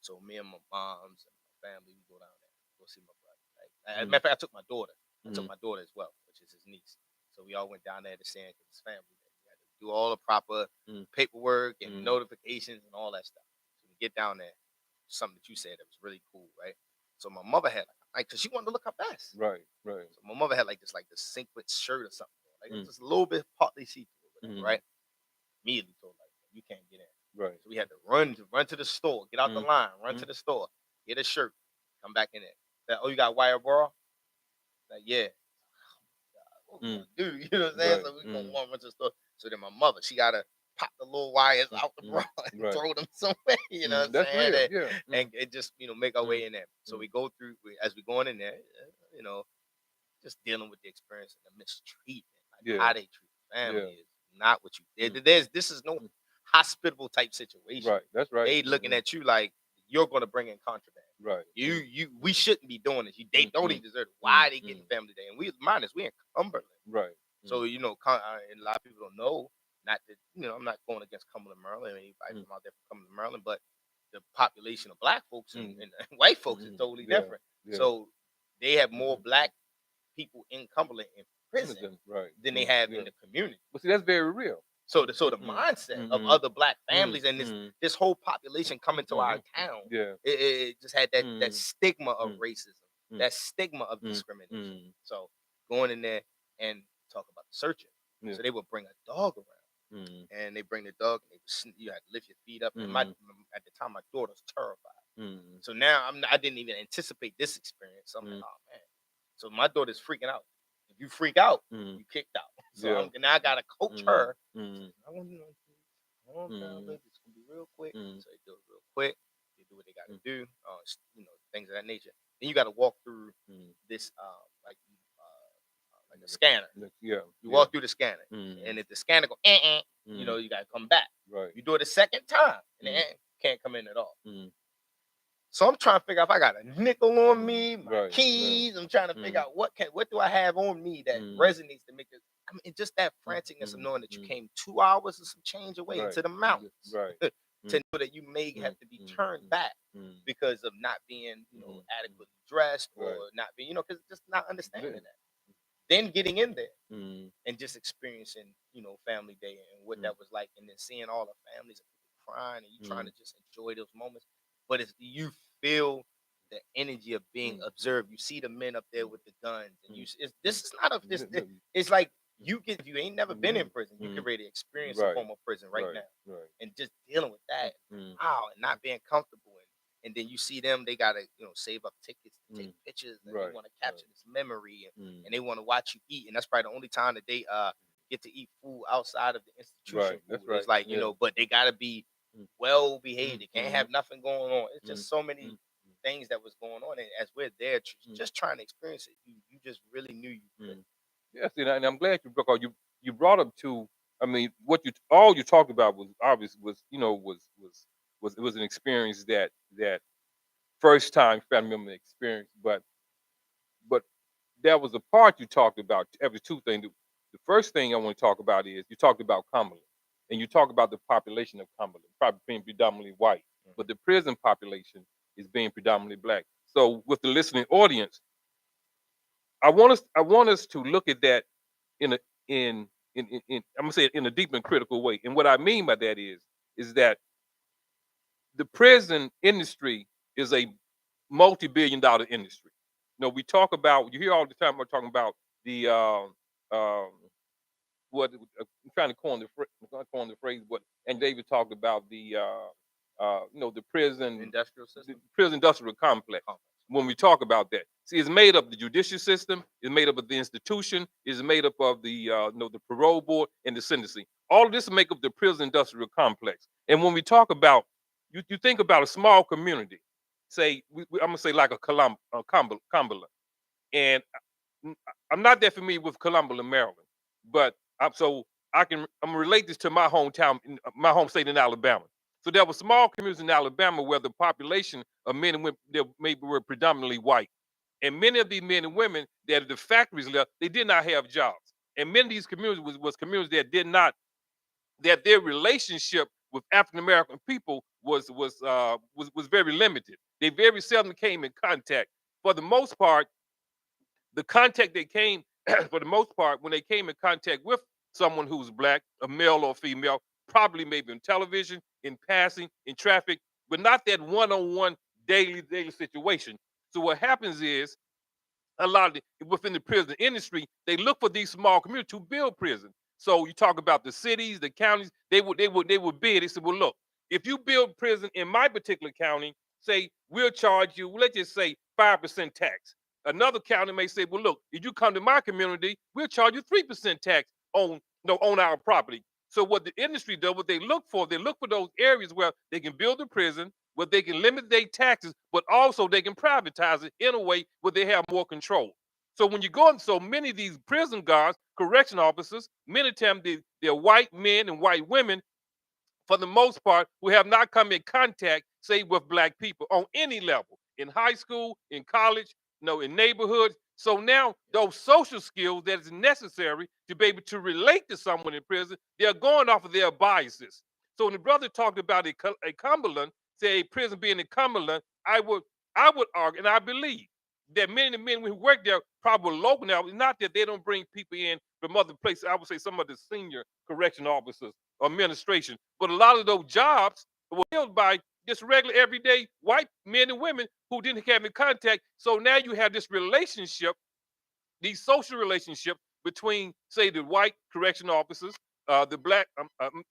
So me and my moms and my family, we go down there, go see my brother. Right? As a matter of fact, I took my daughter. I took my daughter as well, which is his niece. So we all went down there to see his family day. We had to do all the proper paperwork and notifications and all that stuff. So we get down there, something that you said that was really cool, right? So my mother had because she wanted to look her best. Right. So my mother had like this sequin shirt or something, like just a little bit partly see-through, right? Immediately told like, you can't get in. Right. So we had to run to the store, get out the line, run to the store, get a shirt, come back in there. That, oh, you got wire bra? Like, yeah. Dude, you know what I'm saying? So we gonna run to the store. So then my mother, she gotta pop the little wires out the bra and throw them somewhere. You know what I'm saying? And just make our way in there. So we go through as we going in there, just dealing with the experience and the mistreatment, how they treat the family is not what you did. This is no hospitable type situation. Right, that's right. They looking at you like you're gonna bring in contraband. Right. We shouldn't be doing this. They don't even deserve it. Why are they getting family day? And we in Cumberland. Right. So and a lot of people don't know. Not that I'm not going against Cumberland, Maryland. Anybody from out there from Cumberland, Maryland, but the population of black folks and white folks is totally different. So they have more black people in Cumberland in prison than they have in the community. But see, that's very real. So the mindset of other black families and this whole population coming to our town, it just had that stigma of racism, that stigma of discrimination. So going in there and talk about the searching. So they would bring a dog around, and they bring the dog, and you had to lift your feet up. And at the time, my daughter was terrified. So now I didn't even anticipate this experience. So I'm like, oh man. So my daughter's freaking out. If you freak out, you kicked out. So now I gotta coach her. I want you to calm down, baby. It's gonna be real quick. So they do it real quick. They do what they gotta do. Things of that nature. Then you gotta walk through this like a scanner. You walk through the scanner, and if the scanner go, you gotta come back. Right. You do it a second time, and the can't come in at all. So I'm trying to figure out if I got a nickel on me, my keys. I'm trying to figure out what do I have on me that resonates to make it. I mean, just that franticness of knowing that you came 2 hours or some change away into the mountains, to know that you may have to be turned back because of not being, adequately dressed or not being, because just not understanding that. Then getting in there and just experiencing, family day and what that was like, and then seeing all the families crying and you trying to just enjoy those moments. But you feel the energy of being observed. You see the men up there with the guns, and this is not it's like if you ain't never been in prison, you can really experience a form of prison right now, and just dealing with that, wow, and not being comfortable. And then you see them, they gotta save up tickets, take pictures, and they want to capture this memory, and they want to watch you eat, and that's probably the only time that they get to eat food outside of the institution. It's like but they gotta be well behaved. They can't have nothing going on. It's just so many things that was going on, and as we're there, just trying to experience it, you just really knew you could. Yes, and I'm glad you brought up to. I mean, all you talked about was obvious. Was an experience that first time family member experience, but there was a part you talked about. Every two things. The first thing I want to talk about is you talked about Cumberland, and you talk about the population of Cumberland, probably being predominantly white, but the prison population is being predominantly black. So, with the listening audience, I want us to look at that in a in I'm gonna say it in a deep and critical way. And what I mean by that is that the prison industry is a multi-billion-dollar industry. We talk about, you hear all the time we're talking about the um, what I'm trying to coin the phrase, but and David talked about the prison industrial complex. When we talk about that, see, it's made up of the judicial system, it's made up of the institution, it's made up of the parole board and the sentencing. All of this make up the prison industrial complex. And when we talk about, you think about a small community, say I'm gonna say like a Cumberland, and I'm not that familiar with Cumberland, Maryland, but I'm gonna relate this to my hometown, my home state in Alabama. So there were small communities in Alabama where the population of men and women that maybe were predominantly white, and many of these men and women that the factories left, they did not have jobs, and many of these communities was communities that did not that their relationship with African American people was very limited. They very seldom came in contact. For the most part, the contact they came for the most part when they came in contact with someone who's black, a male or female, probably maybe in television, in passing, in traffic, but not that one-on-one daily situation. So what happens is a lot of within the prison industry, they look for these small communities to build prison. So you talk about the cities, the counties, they would bid. They said, well, look, if you build prison in my particular county, say we'll charge you, let's just say 5% tax. Another county may say, well, look, if you come to my community, we'll charge you 3% tax on our property. So what the industry does, what they look for those areas where they can build a prison, where they can limit their taxes, but also they can privatize it in a way where they have more control. So when you go in, so many of these prison guards, correction officers, many times they're white men and white women, for the most part, who have not come in contact, say, with black people on any level, in high school, in college, in neighborhoods. So now those social skills that is necessary to be able to relate to someone in prison, they're going off of their biases. So when the brother talked about a Cumberland, say a prison being in Cumberland, I would argue, and I believe that many of the men who work there probably local now. Not that they don't bring people in from other places. I would say some of the senior correction officers, administration. But a lot of those jobs were filled by just regular, everyday white men and women who didn't have any contact. So now you have this relationship, these social relationships between, say, the white correction officers, the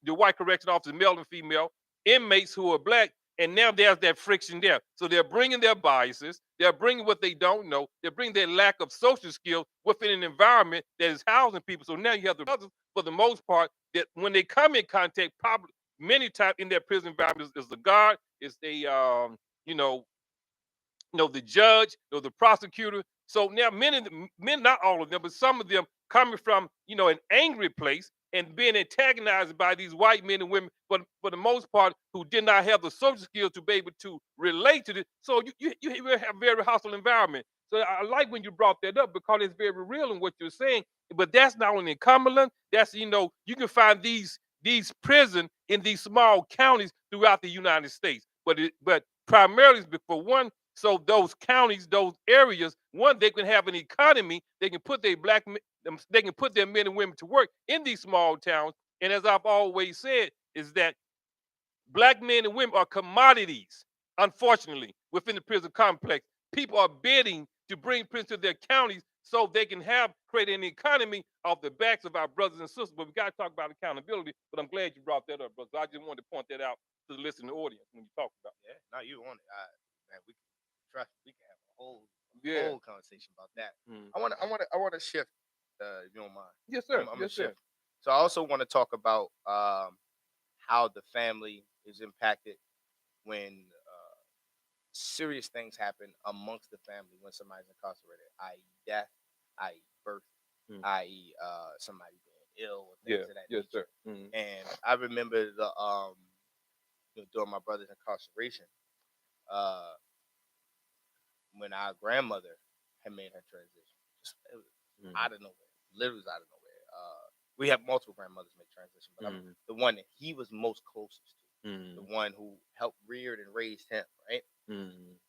white correction officers, male and female, inmates who are black, and now there's that friction there. So they're bringing their biases, they're bringing what they don't know, they're bringing their lack of social skills within an environment that is housing people. So now you have the brothers, for the most part, that when they come in contact, probably many times in their prison environment is the guard, is the you know, the judge, the prosecutor. So now men, not all of them, but some of them coming from, an angry place and being antagonized by these white men and women, but for the most part, who did not have the social skills to be able to relate to this. So you will have a very hostile environment. So I like when you brought that up because it's very real in what you're saying. But that's not only in Cumberland. That's, you can find these prison in these small counties throughout the United States. But primarily for one, so those counties, those areas, one, they can have an economy. They can put they can put their men and women to work in these small towns. And as I've always said, is that black men and women are commodities, unfortunately, within the prison complex. People are bidding to bring prison to their counties so they can create an economy off the backs of our brothers and sisters. But we got to talk about accountability. But I'm glad you brought that up, brother. I just wanted to point that out to the listening audience when you talk about Yeah, no, you on it. Man, we can trust. We can have a whole Yeah. whole conversation about that. I want to shift. If you don't mind. Yes, sir. I'm gonna Yes, sir. shift. So I also want to talk about how the family is impacted when serious things happen amongst the family when somebody's incarcerated, i.e., death, i.e., birth, i.e., somebody being ill or things Yeah. of that Yes, nature. sir. And I remember during my brother's incarceration, uh, when our grandmother had made her transition. It was out of nowhere, literally out of nowhere. We have multiple grandmothers make transition, but I'm the one that he was most closest to, the one who helped reared and raised him, right?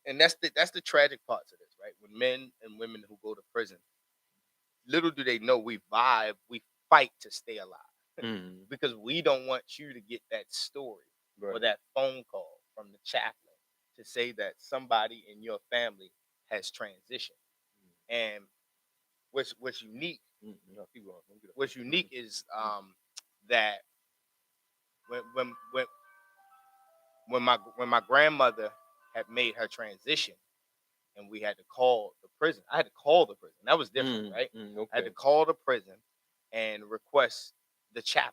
And that's the tragic part to this, right? When men and women who go to prison, little do they know we fight to stay alive, because we don't want you to get that story or that phone call from the chaplain to say that somebody in your family has transitioned. And what's unique, what's unique is that when my grandmother had made her transition and we had to call the prison. I had to call the prison. That was different, right? Okay. I had to call the prison and request the chaplain.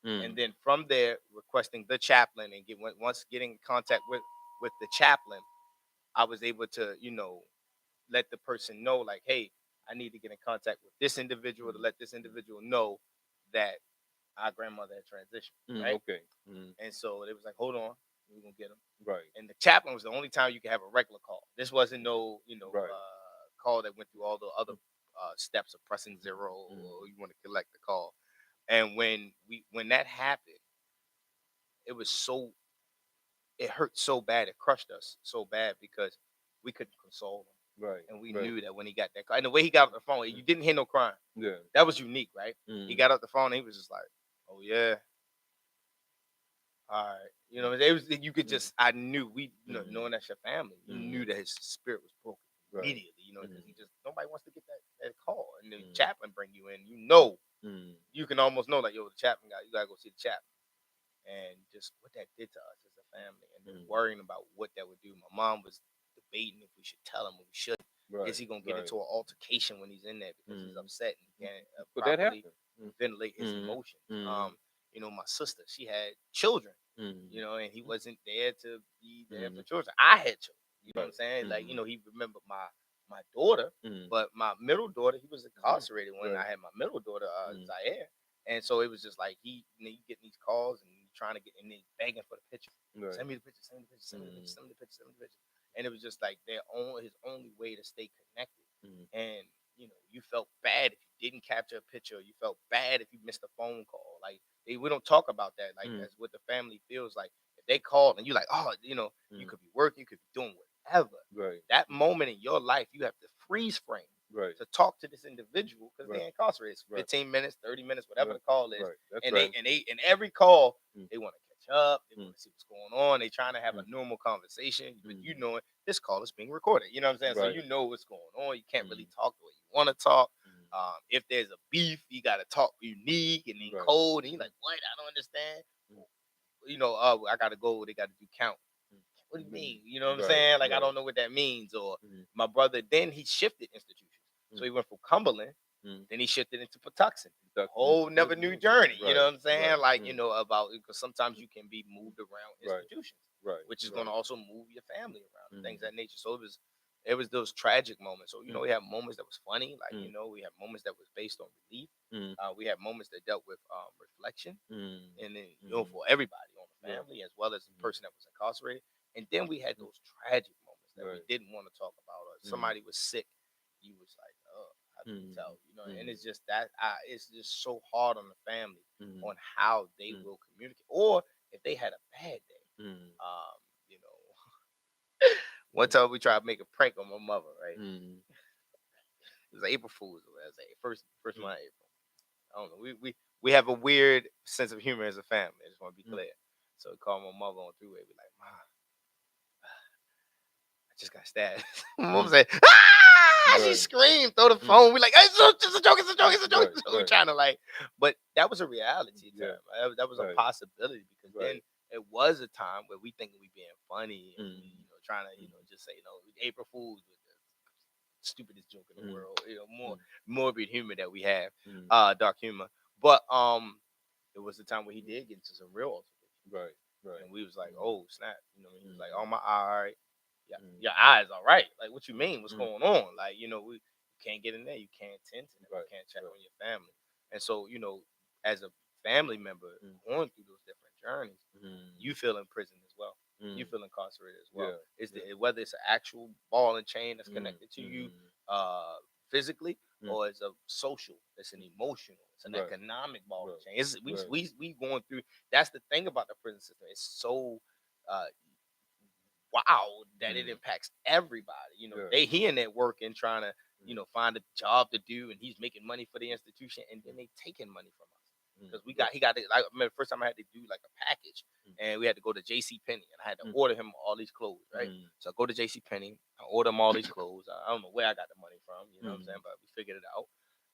And then from there, requesting the chaplain and once getting in contact with the chaplain, I was able to, let the person know, like, hey, I need to get in contact with this individual to let this individual know that our grandmother had transitioned, right? Okay. And so it was like, hold on, we're gonna get him. Right. And the chaplain was the only time you could have a regular call. This wasn't no, Right. call that went through all the other steps of pressing zero or you want to collect the call. And when that happened, it was it hurt so bad, it crushed us so bad because we couldn't console him. Right. And we knew that when he got that call, and the way he got off the phone, you didn't hear no crying. Yeah. That was unique, right? He got off the phone and he was just like, oh yeah. All right. It was, you could just, I knew knowing that's your family, you knew that his spirit was broken immediately, because nobody wants to get that call. And then chaplain bring you in, you can almost know, like, yo, the chaplain guy, you gotta go see the chaplain. And just what that did to us as a family, and then worrying about what that would do. My mom was debating if we should tell him or we shouldn't. Is he gonna get into an altercation when he's in there because he's upset and he can't properly ventilate his emotions? My sister, she had children, and he wasn't there to be there for children. I had children, you know what I'm saying? Like, he remembered my daughter, but my middle daughter, he was incarcerated when I had my middle daughter, Zaire. And so it was just like he getting these calls and trying to get, and then begging for the picture. Right. Send me the picture, send me the picture, send me the picture, send me the picture, send me the picture. And it was just like his only way to stay connected. And you felt bad if you didn't capture a picture. You felt bad if you missed a phone call. Like we don't talk about that. Like that's what the family feels like. If they call and you're like, oh, you could be working, you could be doing whatever. Right. That moment in your life, you have to freeze frame to talk to this individual because Right. they're incarcerated. It's Right. 15 minutes, 30 minutes, whatever Right. the call is. Right. That's And right. in every call, Mm. they want to catch up. They Mm. want to see what's going on. They trying to have a Mm. normal conversation. But you Mm. know it, this call is being recorded. You know what I'm saying? So Right. you know what's going on. You can't really Mm. talk the way you want to talk. Mm. If there's a beef, you got to talk unique and then Right. code. And you're like, what? I don't understand. Mm. You know, I got to go. They got to do count. What do you mean? You know what I'm Right. saying? Like, I Right. don't know what that means. Or Mm. my brother, then he shifted institutions. So Mm. he went from Cumberland, Mm. then he shifted into Patuxent. That's Whole never new journey. You know what I'm saying? Right. Like, Mm. you know, about because sometimes you can be moved around Right. institutions, Right. which is Right. going to also move your family around and things Mm. of that nature. So it was those tragic moments. So, you know, Mm. we had moments that was funny, like, Mm. you know, we had moments that was based on relief. Mm. We had moments that dealt with reflection, Mm. and then you know Mm. for everybody on the Right. family as well as the Mm. person that was incarcerated. And then we had those tragic moments that we Right. didn't want to talk about. Or Mm. somebody was sick, you was like, oh, how can you Mm. tell? You know, and Mm. it's just that it's just so hard on the family Mm. on how they Mm. will communicate, or if they had a bad day. Mm. You know, one time we tried to make a prank on my mother. Right, Mm. it was April Fool's. It was first Mm. month of April. I don't know. We have a weird sense of humor as a family. I just want to be Mm. clear. So we call my mother on three-way. Be like, Mom, I just got stabbed. My mom Mm. said, ah! She Right. screamed, throw the Mm. phone. We like, hey, it's a joke, it's a joke, it's a joke. Right. So we Right. trying to like, but that was a reality Yeah. time. That was a Right. possibility because then Right. it was a time where we thinking we being funny and Mm. you know trying to just say April Fools was the stupidest joke in the Mm. world. More Mm. morbid humor that we have, Mm. dark humor. But it was the time where he did get into some real altercation. Right. Right. And we was like, Mm. oh snap, you know, he was like, Mm. oh my eye, all right, yeah, Mm. your eyes all right. Like, what you mean? What's Mm. going on? Like, you know, we can't get in there, you can't tend to them, Right. you can't check Right. on your family. And so, you know, as a family member Mm. going through those different journeys, Mm. you feel in prison as well. You Mm. feel incarcerated as well. Yeah. It's Yeah. whether it's an actual ball and chain that's Mm. connected to you Mm. physically, Mm. or it's a social, it's an emotional, it's an Right. economic ball and Right. chain. It's, Right. we going through. That's the thing about the prison system. It's so uh, wow that it Mm. impacts everybody. You know, Yeah. he in there working, trying to Mm. find a job to do, and he's making money for the institution, and then they taking money from us because Mm. we Yeah. got he got it. Like, I remember the first time I had to do like a package, Mm. and we had to go to J.C. Penney, and I had to Mm. order him all these clothes, right? Mm. So I go to J.C. Penney, I order him all these clothes. I don't know where I got the money from, you know what I'm Mm. saying, but we figured it out.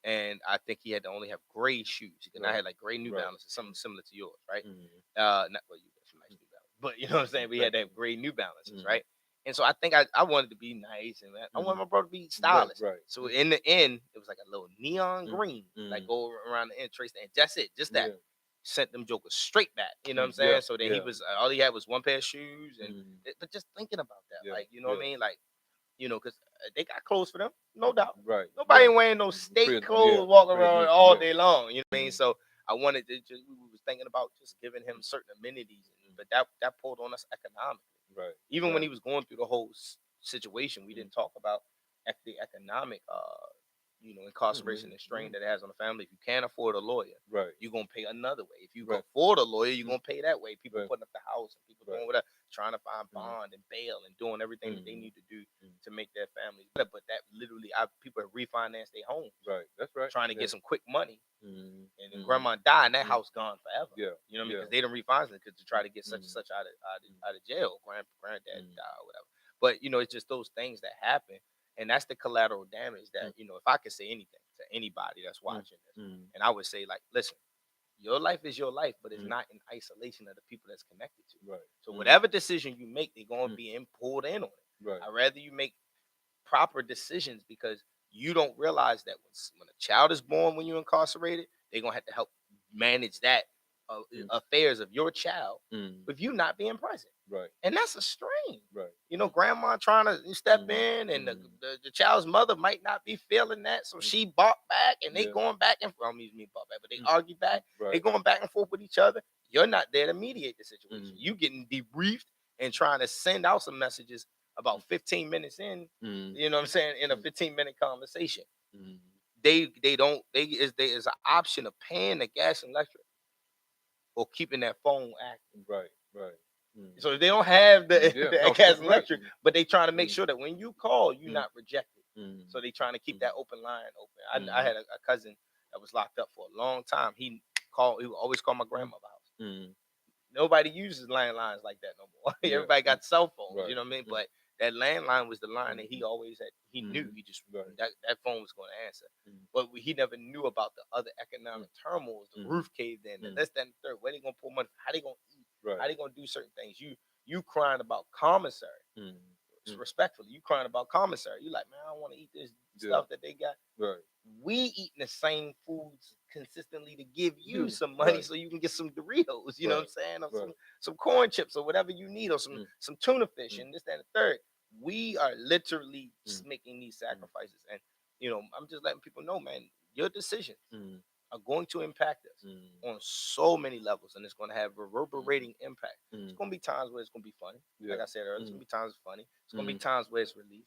And I think he had to only have gray shoes, and I Right. had like gray New Right. Balances, something similar to yours, right? Mm. Not well, you got some nice New Balance, but you know what I'm saying. We had to have gray New Balances, Mm. right? And so I think I wanted to be nice, and I wanted my brother to be Right. stylish. Right. So in the end, it was like a little neon Mm. green, Mm. like go around the end, trace and that's it, just that. Yeah. Sent them jokers straight back. You know what I'm Yeah. saying? So then he Yeah. was all he had was one pair of shoes, and Mm. but just thinking about that, Yeah. like, you know what I Yeah. mean, like, because they got clothes for them, no doubt. Right. Nobody Yeah. ain't wearing no state Prison. Yeah. clothes walking around Prison. all Yeah. day long. You know what I mean? Mm. So I wanted to just we was thinking about just giving him certain amenities, but that pulled on us economically. Right. Even when Right. he was going through the whole situation, we didn't talk about the economic, incarceration and strain that it has on the family. If you can't afford a lawyer, Right. you're gonna pay another way. If you can Right. afford a lawyer, you're gonna pay that way. People Right. putting up the house and people Right. doing whatever, trying to find Mhm. bond and bail and doing everything that they Mhm. need to do Mhm. to make their families better. But that literally, people have refinanced their homes, Right. That's right. trying to Yeah. get some quick money, Mhm. and then Mhm. grandma died and that Mhm. house gone forever. Yeah. You know what I mean? Yeah. Because they didn't refinance it to try to get such and Mhm. such out of jail. Granddad Mhm. died or whatever. But it's just those things that happen, and that's the collateral damage that if I could say anything to anybody that's watching this, Mhm. and I would say, like, listen, your life is your life, but it's Mhm. not in isolation of the people that's connected to you. Right. So Mhm. whatever decision you make, they're gonna Mhm. be pulled in on it. Right. I'd rather you make proper decisions because you don't realize that when a child is born when you're incarcerated, they're gonna have to help manage that affairs of your child Mhm. with you not being present, Right. and that's a strain. Right. Grandma trying to step Mhm. in, and Mhm. the child's mother might not be feeling that, so she bark back, and they Yeah. going back and I don't mean bark back, but they Mm. argue back. They Right. going back and forth with each other. You're not there to mediate the situation. Mhm. You getting debriefed and trying to send out some messages about 15 minutes in. Mhm. You know what I'm saying? In a Mhm. 15-minute conversation, Mhm. they don't they is there is an option of paying the gas and electric or keeping that phone active. Right. Right. Mhm. So they don't have the, Yeah. the No. gas and Right. electric, but they trying to make Mhm. sure that when you call, you're Mhm. not rejected. So they trying to keep that open line open. I had a cousin that was locked up for a long time. He would always call my grandmother's house. Nobody uses landlines like that no more. Everybody got cell phones, you know what I mean? But that landline was the line that he always had. He knew he just that phone was going to answer. But he never knew about the other economic turmoils. The roof caved in, and this, that, and the third. Where they gonna pull money? How they gonna eat? How they gonna do certain things? You crying about commissary. Respectfully, you crying about commissary. You like, man, I don't want to eat this stuff that they got. We eating the same foods consistently to give you some money so you can get some Doritos, you know what I'm saying? Or some corn chips or whatever you need, or some tuna fish and this, that, and the third. We are literally making these sacrifices. And I'm just letting people know, man, your decisions are going to impact us on so many levels, and it's going to have reverberating impact. It's going to be times where it's going to be funny. Like I said earlier, it's going to be times funny. It's going to be times where it's relief.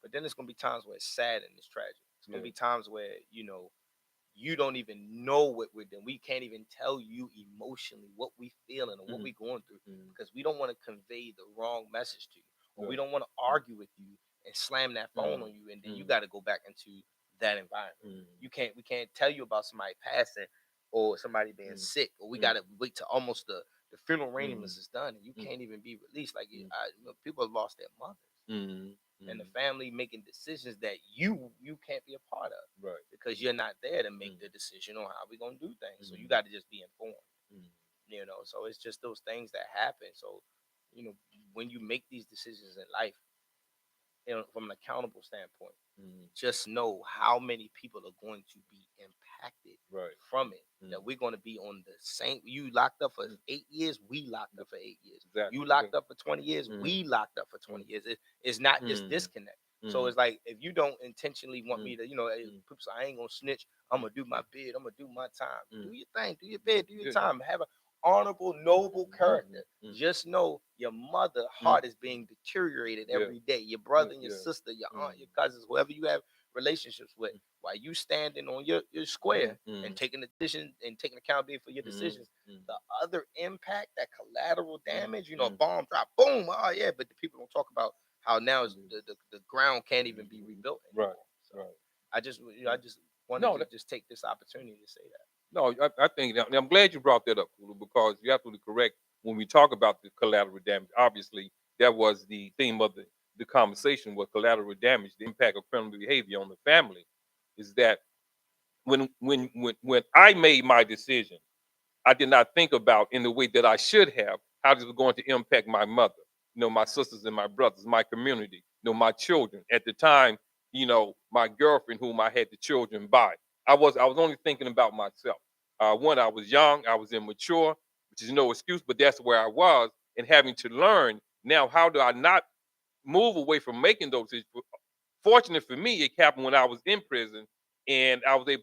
But then it's going to be times where it's sad and it's tragic. It's going to be times where, you don't even know what we're doing. We can't even tell you emotionally what we feeling or what we're going through because we don't want to convey the wrong message to you. Or we don't want to argue with you and slam that phone on you, and then you got to go back into that environment. We can't tell you about somebody passing or somebody being sick, or we got to wait till almost the funeral arrangements is done, and you can't even be released. Like people have lost their mothers. And the family making decisions that you can't be a part of, because you're not there to make the decision on how we're gonna do things. So you got to just be informed, So it's just those things that happen. So when you make these decisions in life, from an accountable standpoint, just know how many people are going to be impacted from it. That we're going to be on the same. You locked up for 8 years, we locked up for 8 years. You locked up for 20 years, we locked up for 20 years. It's not this disconnect. So it's like, if you don't intentionally want me to, people say, I ain't gonna snitch. I'm gonna do my bid. I'm gonna do my time. Do your thing. Do your bid. Do your time. Have an honorable, noble character. Just know your mother heart is being deteriorated every day. Your brother and your sister, your aunt, your cousins, whoever you have relationships with, while you standing on your square and taking the decision and taking accountability for your decisions, the other impact, that collateral damage, a bomb drop, boom, oh yeah, but the people don't talk about how now the ground can't even be rebuilt anymore. I just wanted to just take this opportunity to say that. No, I think I'm glad you brought that up, Kulu, because you're absolutely correct. When we talk about the collateral damage, obviously that was the theme of the conversation, was collateral damage, the impact of criminal behavior on the family. Is that when I made my decision, I did not think about, in the way that I should have, how this was going to impact my mother, my sisters and my brothers, my community, my children. At the time, my girlfriend, whom I had the children by. I was only thinking about myself. One, I was young, I was immature, which is no excuse, but that's where I was, and having to learn now, how do I not move away from making those decisions. Fortunate for me, it happened when I was in prison, and I was able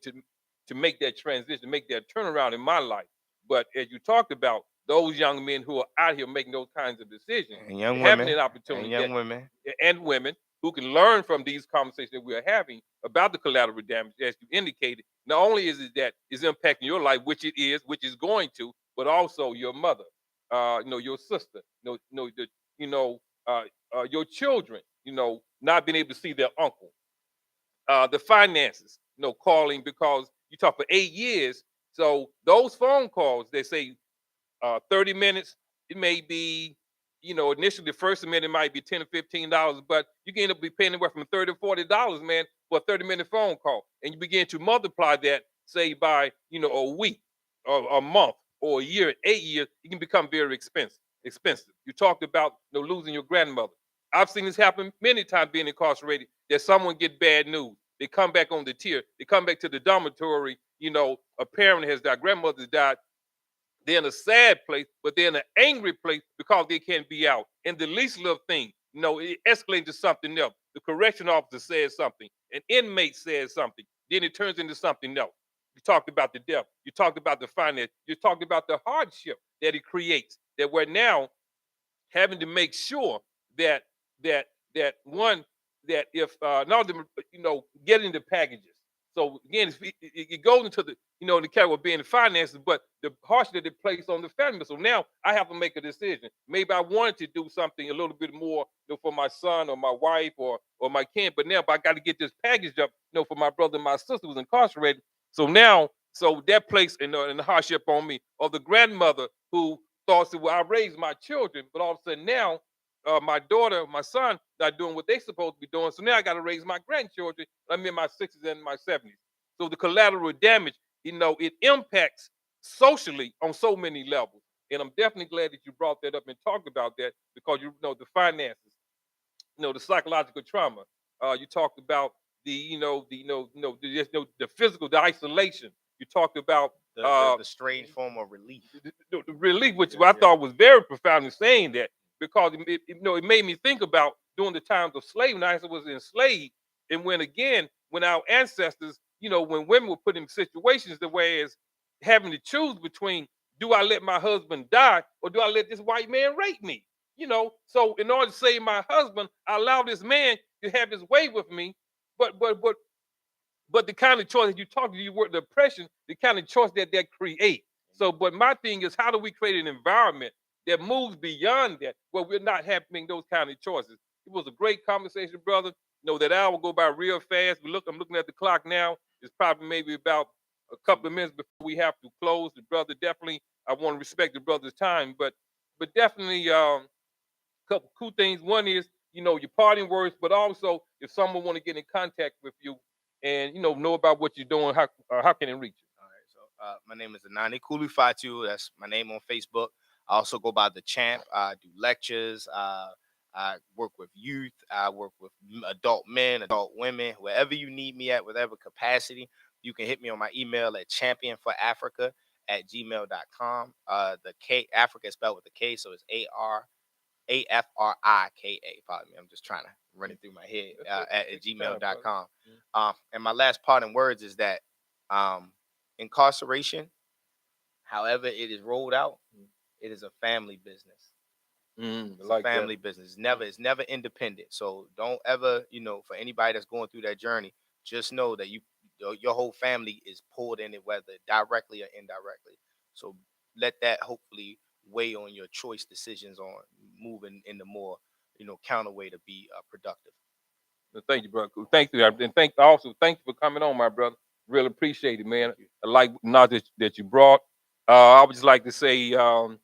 to make that transition, make that turnaround in my life. But as you talked about, those young men who are out here making those kinds of decisions, and young having women, an opportunity, and young women, and women who can learn from these conversations that we are having about the collateral damage, as you indicated. Not only is it that it's impacting your life, which it is, which is going to, but also your mother, your sister, your children, not being able to see their uncle, the finances, calling because you talk for 8 years. So those phone calls, they say 30 minutes, it may be, initially the first minute might be $10 or $15, but you can end up be paying anywhere from $30 to $40, man, for a 30-minute phone call. And you begin to multiply that, say, by, a week or a month or a year, 8 years, it can become very expensive. You talked about, losing your grandmother. I've seen this happen many times being incarcerated, that someone get bad news. They come back on the tier. They come back to the dormitory. A parent has died, grandmother's died. They're in a sad place, but they're in an angry place because they can't be out. And the least little thing, it escalates to something else. The correction officer says something, an inmate says something, then it turns into something else. You talked about the death. You talked about the finance. You talked about the hardship that it creates. That we're now having to make sure that that one, that if not getting the packages, So again, it goes into the the category of being the finances, but the harshness that it placed on the family. So now I have to make a decision. Maybe I wanted to do something a little bit more, for my son or my wife or my kid, but now I got to get this package up, for my brother and my sister who's incarcerated. So now, so that placed in the hardship on me, or the grandmother who thought, that, well, I raised my children, but all of a sudden now my daughter, my son, not doing what they supposed to be doing. So now I got to raise my grandchildren. I'm in my 60s and my 70s. So the collateral damage, it impacts socially on so many levels. And I'm definitely glad that you brought that up and talked about that, because you know the finances, the psychological trauma. You talked about the physical, the isolation. You talked about the strange form of relief. the relief, which Yeah, I yeah. thought was very profound in saying that, because it made me think about during the times of slavery. When I was enslaved, and when our ancestors, when women were put in situations the way as having to choose between, do I let my husband die or do I let this white man rape me? So in order to save my husband, I allow this man to have his way with me. But the kind of choice that you talk to, you work the oppression, the kind of choice that create. So, but my thing is, how do we create an environment that moves beyond that, where we're not having those kind of choices? It was a great conversation, brother. That hour go by real fast. I'm looking at the clock now. It's probably maybe about a couple of minutes before we have to close. The brother definitely, I want to respect the brother's time, but definitely, couple cool things. One is, your parting words, but also if someone want to get in contact with you and know about what you're doing, how can they reach you? All right. So my name is Anani Kulu Fatiu. That's my name on Facebook. I also go by the Champ. I do lectures. I work with youth. I work with adult men, adult women. Wherever you need me at, whatever capacity, you can hit me on my email at championforafrica@gmail.com. The K Africa is spelled with a K, so it's AFRIKA. Pardon me. I'm just trying to run it through my head at gmail.com. And my last parting words is that incarceration, however it is rolled out, it is a family business. It's a family business. It's never independent. So don't ever, for anybody that's going through that journey, just know that your whole family is pulled in it, whether directly or indirectly. So let that hopefully weigh on your choice decisions on moving in the more, counter way to be productive. Well, thank you, brother. Cool. Thank you, and thank you for coming on, my brother. Really appreciate it, man. Thank you. I like knowledge that you brought. I would just like to say, so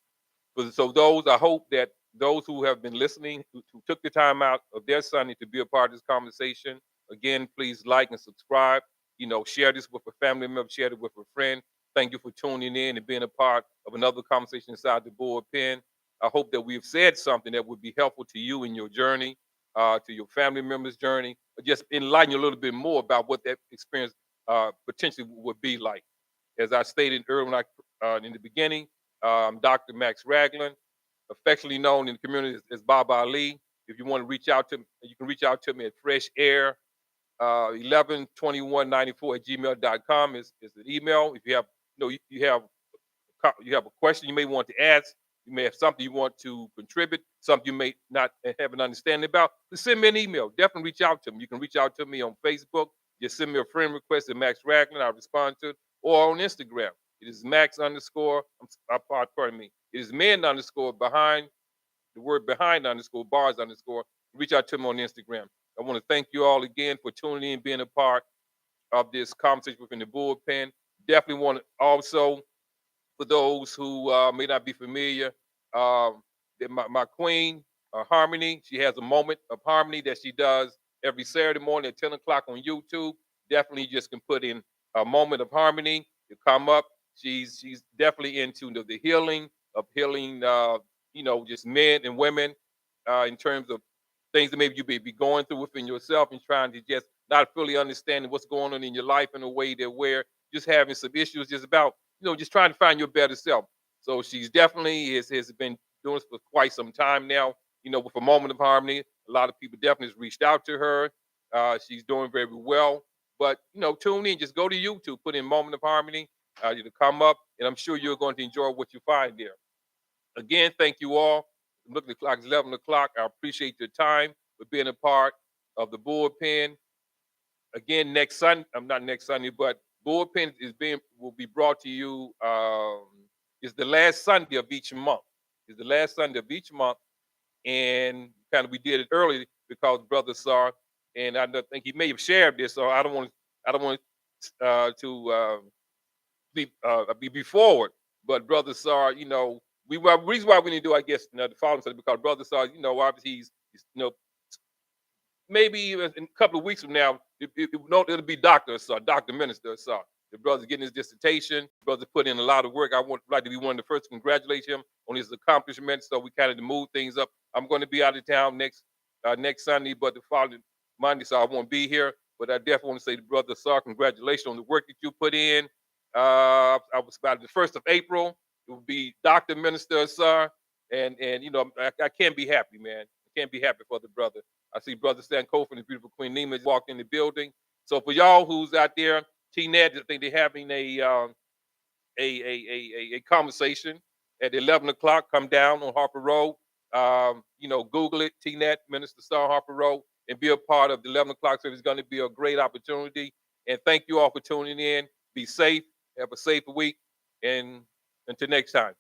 those, I hope that those who have been listening, who took the time out of their Sunday to be a part of this conversation, again, please like and subscribe. Share this with a family member, share it with a friend. Thank you for tuning in and being a part of another conversation inside the bullpen. I hope that we've said something that would be helpful to you in your journey, to your family members' journey, or just enlighten you a little bit more about what that experience potentially would be like. As I stated earlier in the beginning, Dr. Max Ragland, affectionately known in the community as Bob Ali. If you want to reach out to me, you can reach out to me at Fresh Air 112194 at gmail.com is the email. If you have, you have a question you may want to ask, you may have something you want to contribute, something you may not have an understanding about, just send me an email. Definitely reach out to me. You can reach out to me on Facebook. Just send me a friend request at Max Ragland. I'll respond to it. Or on Instagram. It is Max underscore, pardon me. It is men underscore behind, the word behind underscore bars underscore. Reach out to me on Instagram. I want to thank you all again for tuning in, being a part of this conversation within the bullpen. Definitely want to also, for those who may not be familiar, my queen, Harmony, she has a moment of harmony that she does every Saturday morning at 10 o'clock on YouTube. Definitely just can put in a moment of harmony to come up. She's definitely into healing, just men and women in terms of things that maybe you may be going through within yourself and trying to just not fully understanding what's going on in your life in a way that where just having some issues just about just trying to find your better self. So she's definitely has been doing this for quite some time now. With a moment of harmony, a lot of people definitely has reached out to her. She's doing very well. But tune in, just go to YouTube, put in moment of harmony, to come up, and I'm sure you're going to enjoy what you find there. Again, thank you all. Look at the clock, it's 11 o'clock. I appreciate your time for being a part of the bullpen. again next Sunday. I'm not next Sunday, but BullPen will be brought to you. Is the last Sunday of each month. Is the last Sunday of each month, and kind of we did it early because Brother Sar, and I think he may have shared this, so I don't want to be forward. But Brother Sar, reason why we need to do, I guess, the following Sunday because Brother Sar, obviously he's maybe in a couple of weeks from now, it'll be Doctor Sar, Doctor Minister Sar. The brother's getting his dissertation. The brother put in a lot of work. I would like to be one of the first to congratulate him on his accomplishments. So we kind of move things up. I'm going to be out of town next Sunday, but the following Monday, so I won't be here. But I definitely want to say to Brother Sar, congratulations on the work that you put in. I was about the 1st of April. It will be Doctor Minister Sar, and I can't be happy, man. I can't be happy for the brother. I see Brother Stan Kofa and the beautiful Queen Nima walked in the building. So for y'all who's out there, T-Net, I think they're having a conversation at 11 o'clock. Come down on Harper Road. Google it, T-Net, Minister Star Harper Road, and be a part of the 11 o'clock. So it's going to be a great opportunity. And thank you all for tuning in. Be safe. Have a safe week. And until next time.